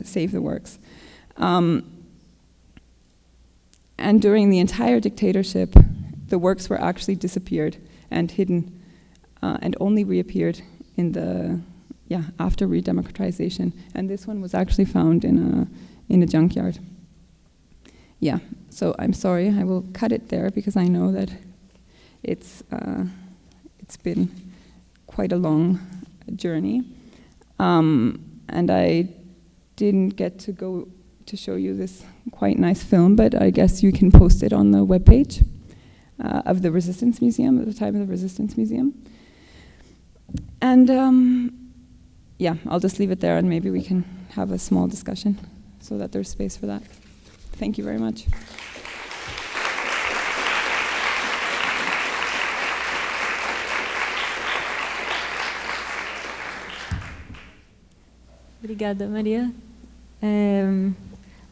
save the works. And during the entire dictatorship, the works were actually disappeared and hidden, and only reappeared in the after redemocratization. And this one was actually found in a junkyard. Yeah, so I'm sorry, I will cut it there because I know that it's been quite a long journey, and I didn't get to go to show you this quite nice film, but I guess you can post it on the webpage of the Resistance Museum, at the time of the Resistance Museum. And yeah, I'll just leave it there and maybe we can have a small discussion so that there's space for that. Thank you very much. Obrigada, Maria.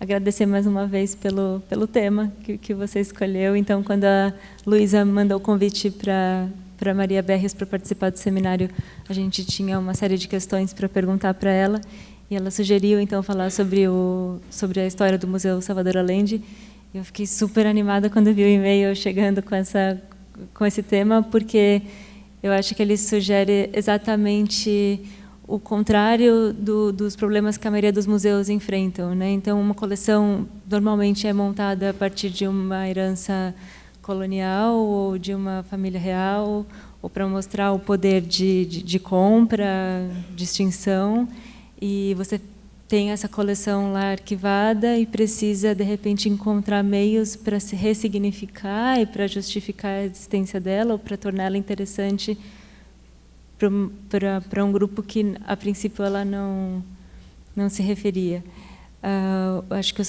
Agradecer mais uma vez pelo tema que você escolheu. Então, quando a Luísa mandou o convite para Maria Berríos para participar do seminário, a gente tinha uma série de questões para perguntar para ela, e ela sugeriu, então, falar sobre a história do Museu Salvador Allende. Eu fiquei super animada quando vi o e-mail chegando com esse tema, porque eu acho que ele sugere exatamente o contrário dos problemas que a maioria dos museus enfrentam, né? Então, uma coleção normalmente é montada a partir de uma herança colonial ou de uma família real, ou para mostrar o poder de compra, distinção, e você tem essa coleção lá arquivada e precisa, de repente, encontrar meios para se ressignificar e para justificar a existência dela ou para torná-la interessante para um grupo que, a princípio, ela não se referia. Acho que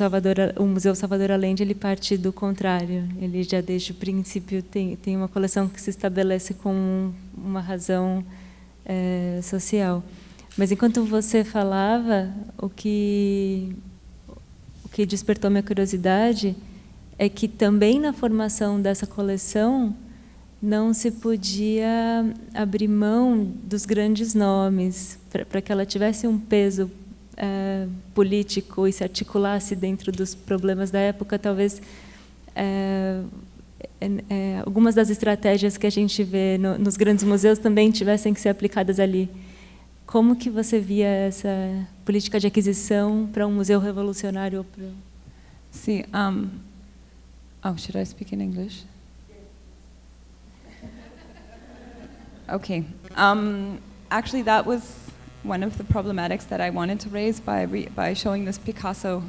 o Museu Salvador Allende ele parte do contrário. Ele já desde o princípio tem uma coleção que se estabelece com uma razão social. Mas enquanto você falava, o que despertou minha curiosidade é que também na formação dessa coleção não se podia abrir mão dos grandes nomes para que ela tivesse um peso político e se articulasse dentro dos problemas da época. Talvez algumas das estratégias que a gente vê nos grandes museus também tivessem que ser aplicadas ali. Como que você via essa política de aquisição para um museu revolucionário? See, should I speak in English? Okay. Actually, that was one of the problematics that I wanted to raise by showing this Picasso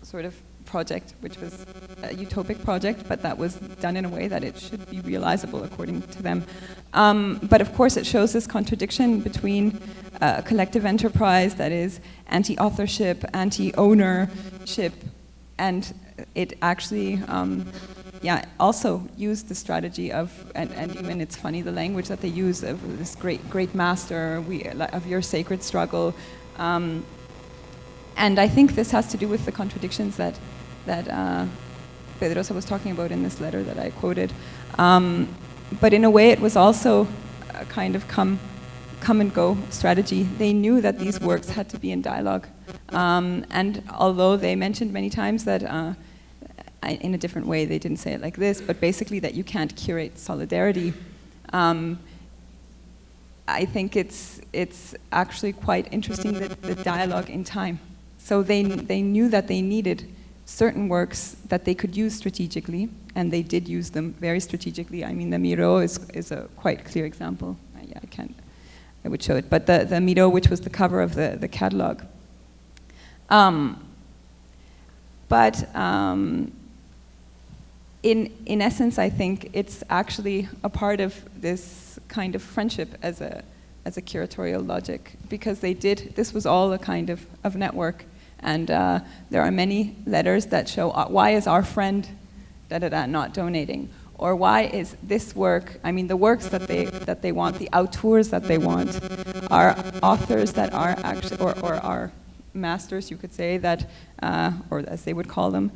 sort of project, which was a utopic project, but that was done in a way that it should be realizable according to them. But of course, it shows this contradiction between a collective enterprise that is anti-authorship, anti-ownership, and it actually also used the strategy of, and even it's funny, the language that they use of this great master, of your sacred struggle. And I think this has to do with the contradictions that Pedrosa was talking about in this letter that I quoted. But in a way, it was also a kind of come and go strategy. They knew that these works had to be in dialogue. And although they mentioned many times that in a different way, they didn't say it like this, but basically that you can't curate solidarity. I think it's actually quite interesting the dialogue in time. So they knew that they needed certain works that they could use strategically, and they did use them very strategically. I mean, the Miro is a quite clear example. I would show it, but the Miro, which was the cover of the catalog, In essence, I think it's actually a part of this kind of friendship as a curatorial logic, because this was all a kind of network, and there are many letters that show why is our friend not donating, or why is this work, I mean the works that they want, the auteurs that they want, are authors that are actually, or are masters, you could say, that, or as they would call them,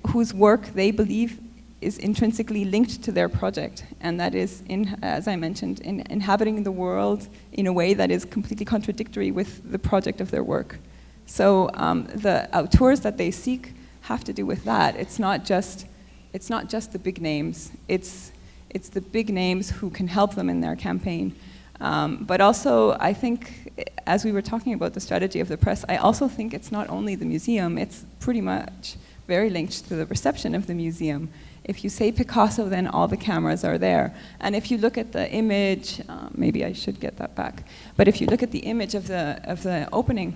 whose work they believe is intrinsically linked to their project, and that is, as I mentioned, in inhabiting the world in a way that is completely contradictory with the project of their work. So the auteurs that they seek have to do with that. It's not just the big names. It's the big names who can help them in their campaign. But also, I think, as we were talking about the strategy of the press, I also think it's not only the museum. It's pretty much very linked to the reception of the museum. If you say Picasso, then all the cameras are there. And if you look at the image, maybe I should get that back, but if you look at the image of the opening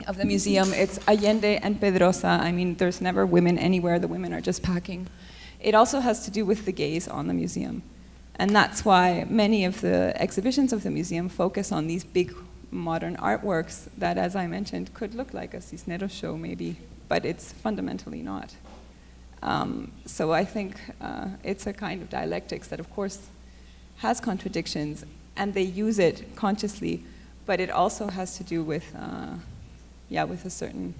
of the museum, it's Allende and Pedrosa. I mean, there's never women anywhere, the women are just packing. It also has to do with the gaze on the museum. And that's why many of the exhibitions of the museum focus on these big modern artworks that, as I mentioned, could look like a Cisneros show maybe, but it's fundamentally not. So I think it's a kind of dialectics that, of course, has contradictions, and they use it consciously, but it also has to do with, with a certain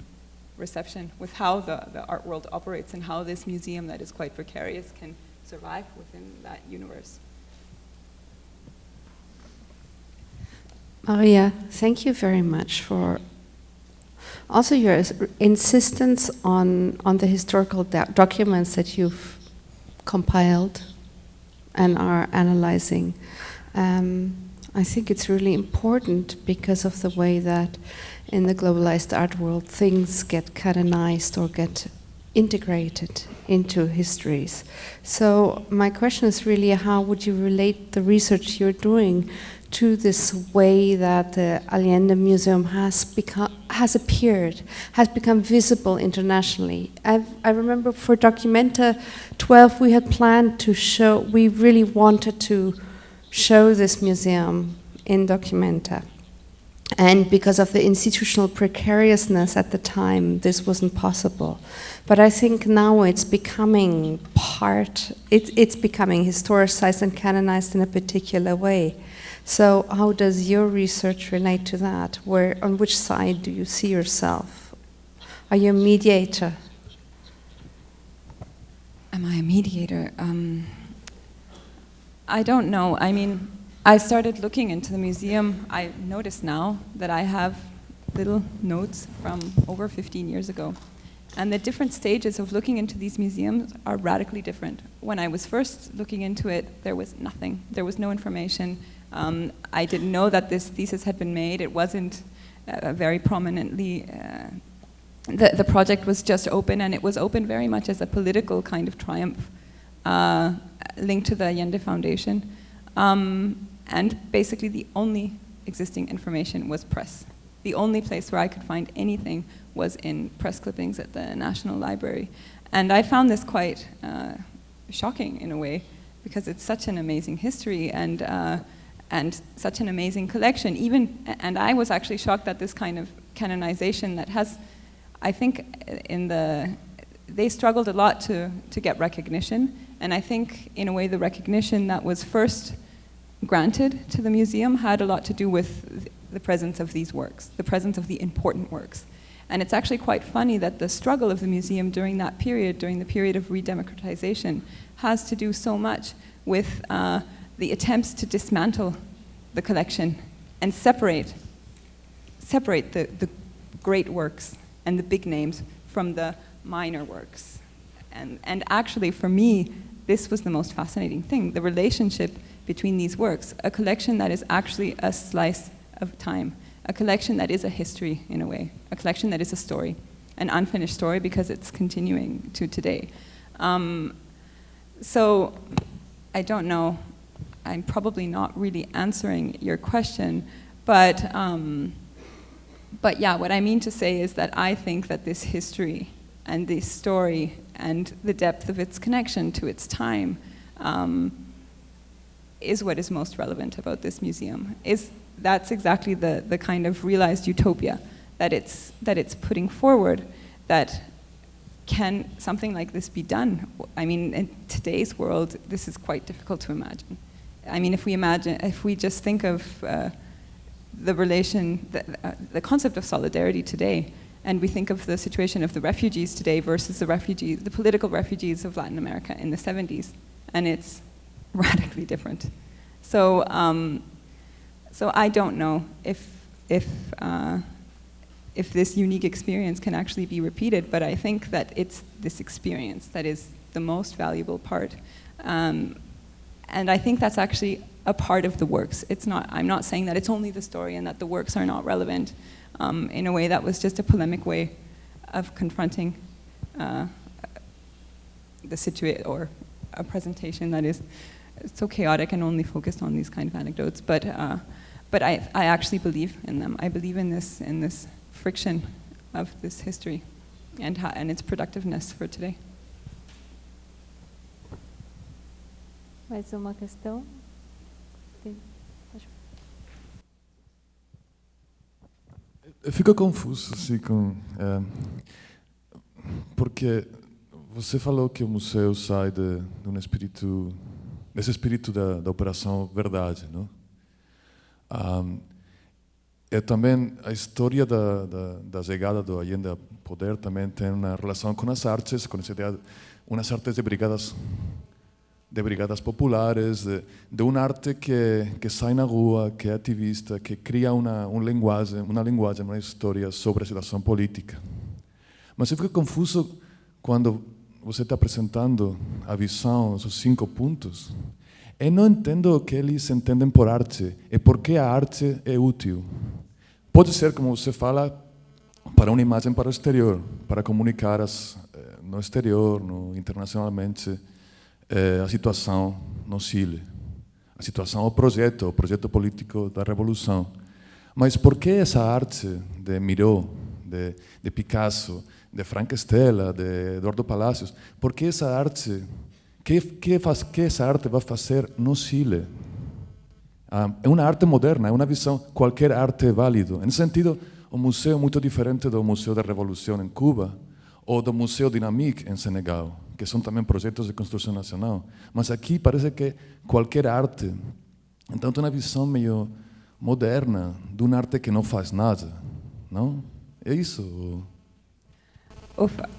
reception, with how the art world operates and how this museum that is quite precarious can survive within that universe. María, thank you very much for also your insistence on the historical documents that you've compiled and are analyzing. I think it's really important because of the way that in the globalized art world things get canonized or get integrated into histories. So my question is really, how would you relate the research you're doing to this way that the Allende Museum has become visible internationally? I remember for Documenta 12 we had planned to show, we really wanted to show this museum in Documenta. And because of the institutional precariousness at the time, this wasn't possible. But I think now it's becoming it's becoming historicized and canonized in a particular way. So how does your research relate to that? On which side do you see yourself? Are you a mediator? Am I a mediator? I don't know. I mean, I started looking into the museum. I notice now that I have little notes from over 15 years ago. And the different stages of looking into these museums are radically different. When I was first looking into it, there was nothing. There was no information. I didn't know that this thesis had been made. It wasn't very prominently, the project was just open, and it was open very much as a political kind of triumph linked to the Allende Foundation. And basically the only existing information was press. The only place where I could find anything was in press clippings at the National Library. And I found this quite shocking in a way, because it's such an amazing history and such an amazing collection. And I was actually shocked that this kind of canonization that has, I think, they struggled a lot to get recognition. And I think, in a way, the recognition that was first granted to the museum had a lot to do with the presence of these works, the presence of the important works. And it's actually quite funny that the struggle of the museum during that period, during the period of redemocratization, has to do so much with the attempts to dismantle the collection and separate the great works and the big names from the minor works. And actually, for me, this was the most fascinating thing, the relationship between these works, a collection that is actually a slice of time, a collection that is a history in a way, a collection that is a story, an unfinished story because it's continuing to today. So I don't know, I'm probably not really answering your question, but But yeah, what I mean to say is that I think that this history and this story and the depth of its connection to its time is what is most relevant about this museum. That's exactly the kind of realized utopia that it's putting forward, that can something like this be done? I mean, in today's world, this is quite difficult to imagine. I mean, if we just think of the relation, the concept of solidarity today, and we think of the situation of the refugees today versus the political refugees of Latin America in the 70s, and it's radically different. So I don't know if this unique experience can actually be repeated, but I think that it's this experience that is the most valuable part. And I think that's actually a part of the works. I'm not saying that it's only the story and that the works are not relevant. In a way, that was just a polemic way of confronting the situation, or a presentation that is so chaotic and only focused on these kind of anecdotes. But I actually believe in them. I believe in this friction of this history and its productiveness for today. Mais uma questão? Eu fico confuso assim, porque você falou que o museu sai desse espírito da operação verdade, não? E também a história da chegada do Allende ao poder também tem uma relação com as artes, com essa ideia, umas artes de brigadas populares, de uma arte que sai na rua, que é ativista, que cria uma linguagem, uma história sobre a situação política. Mas eu fico confuso quando você está apresentando a visão, os 5 pontos, e não entendo o que eles entendem por arte e por que a arte é útil. Pode ser, como você fala, para uma imagem para o exterior, para comunicar no exterior, internacionalmente, a situação no Chile, a situação, o projeto político da revolução. Mas por que essa arte de Miró, de Picasso, de Frank Stella, de Eduardo Palacios, por que essa arte, que essa arte vai fazer no Chile? É uma arte moderna, é uma visão, qualquer arte é válido. Nesse sentido, o museu é muito diferente do Museu da Revolução em Cuba ou do Museu Dynamique em Senegal, que são também projetos de construção nacional. Mas aqui parece que qualquer arte, então tem uma visão meio moderna de uma arte que não faz nada, não? É isso? Ufa.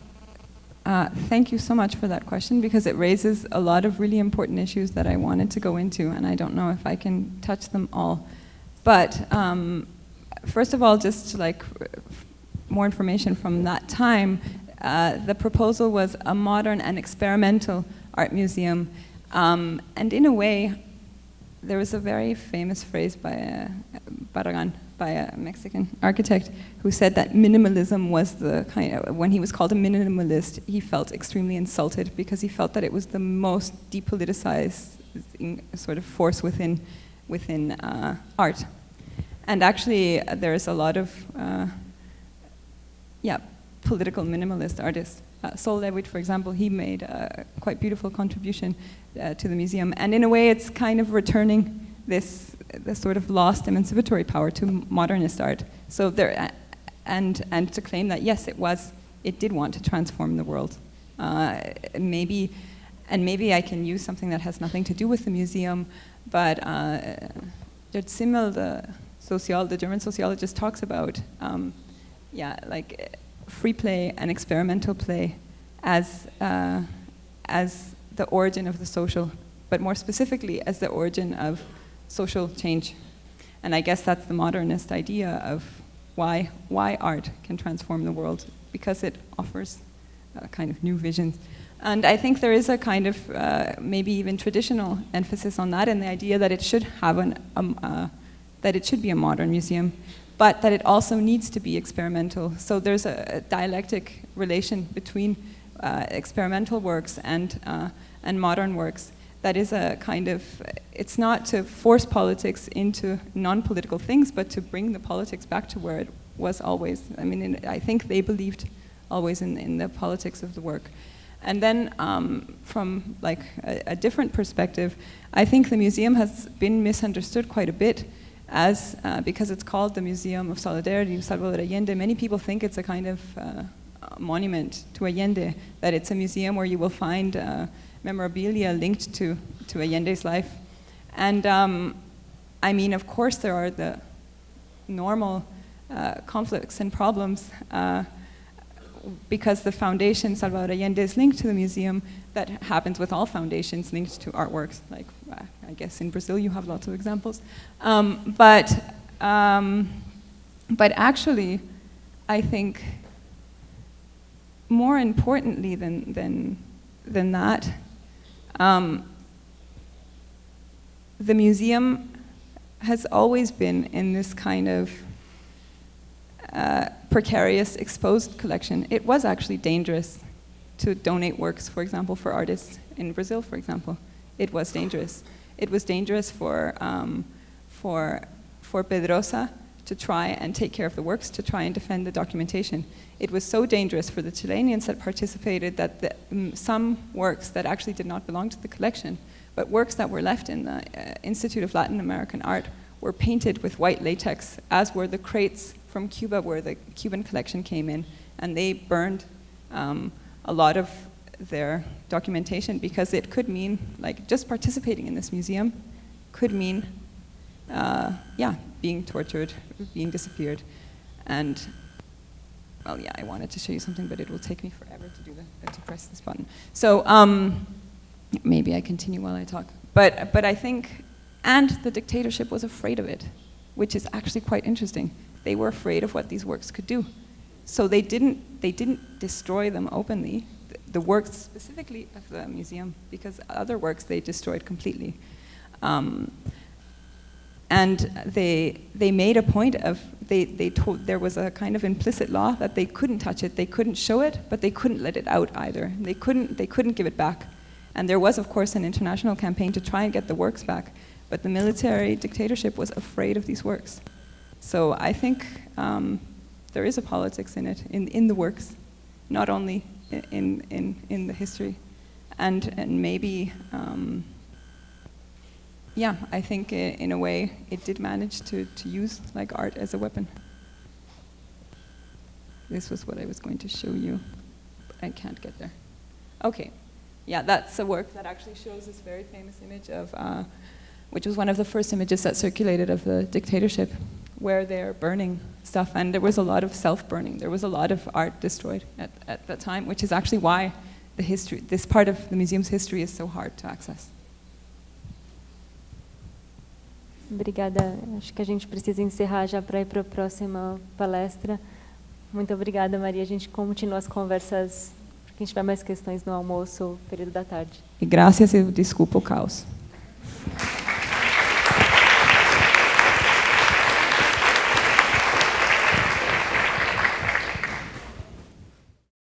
Thank you so much for that question, because it raises a lot of really important issues that I wanted to go into, and I don't know if I can touch them all. But first of all, just like more information from that time, the proposal was a modern and experimental art museum, and in a way, there was a very famous phrase by a Mexican architect, who said that minimalism was the kind of, when he was called a minimalist, he felt extremely insulted because he felt that it was the most depoliticized sort of force within art. And actually, there's a lot of political minimalist artists. Sol Lewitt, for example, he made a quite beautiful contribution to the museum. And in a way, it's kind of returning this sort of lost emancipatory power to modernist art. So there, and to claim that yes, it did want to transform the world. Maybe I can use something that has nothing to do with the museum, but Gerd Simmel, the German sociologist, talks about like free play and experimental play as the origin of the social, but more specifically as the origin of social change. And I guess that's the modernist idea of why art can transform the world, because it offers kind of new visions. And I think there is a kind of maybe even traditional emphasis on that, and the idea that it should have that it should be a modern museum, but that it also needs to be experimental. So there's a dialectic relation between experimental works and modern works. That is a kind of, it's not to force politics into non-political things, but to bring the politics back to where was always, I mean, I think they believed always in the politics of the work. And then from like a different perspective, I think the museum has been misunderstood quite a bit as, because it's called the Museum of Solidarity, Salvador Allende. Many people think it's a kind of monument to Allende, that it's a museum where you will find memorabilia linked to Allende's life. And I mean, of course, there are the normal conflicts and problems because the foundation, Salvador Allende, is linked to the museum. That happens with all foundations linked to artworks. Like, I guess in Brazil you have lots of examples. But actually, I think more importantly than that, the museum has always been in this kind of precarious, exposed collection. It was actually dangerous to donate works, for example, for artists in Brazil, for example. It was dangerous. It was dangerous for Pedrosa to try and take care of the works, to try and defend the documentation. It was so dangerous for the Chileans that participated that some works that actually did not belong to the collection, but works that were left in the Institute of Latin American Art, were painted with white latex, as were the crates from Cuba where the Cuban collection came in, and they burned a lot of their documentation because it could mean, like, just participating in this museum could mean, being tortured, being disappeared. And, well, yeah, I wanted to show you something, but it will take me forever to do to press this button. So maybe I continue while I talk. But I think, and the dictatorship was afraid of it, which is actually quite interesting. They were afraid of what these works could do. So they didn't destroy them openly, the works specifically of the museum, because other works they destroyed completely. And they made a point of, they told, there was a kind of implicit law that they couldn't touch it, they couldn't show it, but they couldn't let it out either. They couldn't give it back. And there was, of course, an international campaign to try and get the works back, but the military dictatorship was afraid of these works. So I think there is a politics in it, in the works, not only in the history. And maybe, I think in a way it did manage to use like art as a weapon. This was what I was going to show you, but I can't get there. Okay, yeah, that's a work that actually shows this very famous image of, which was one of the first images that circulated of the dictatorship, where they're burning stuff, and there was a lot of self-burning. There was a lot of art destroyed at that time, which is actually why the history, this part of the museum's history is so hard to access. Obrigada. Acho que a gente precisa encerrar já para ir para a próxima palestra. Muito obrigada, Maria. A gente continua as conversas, para quem tiver mais questões no almoço, período da tarde. E graças e desculpa o caos.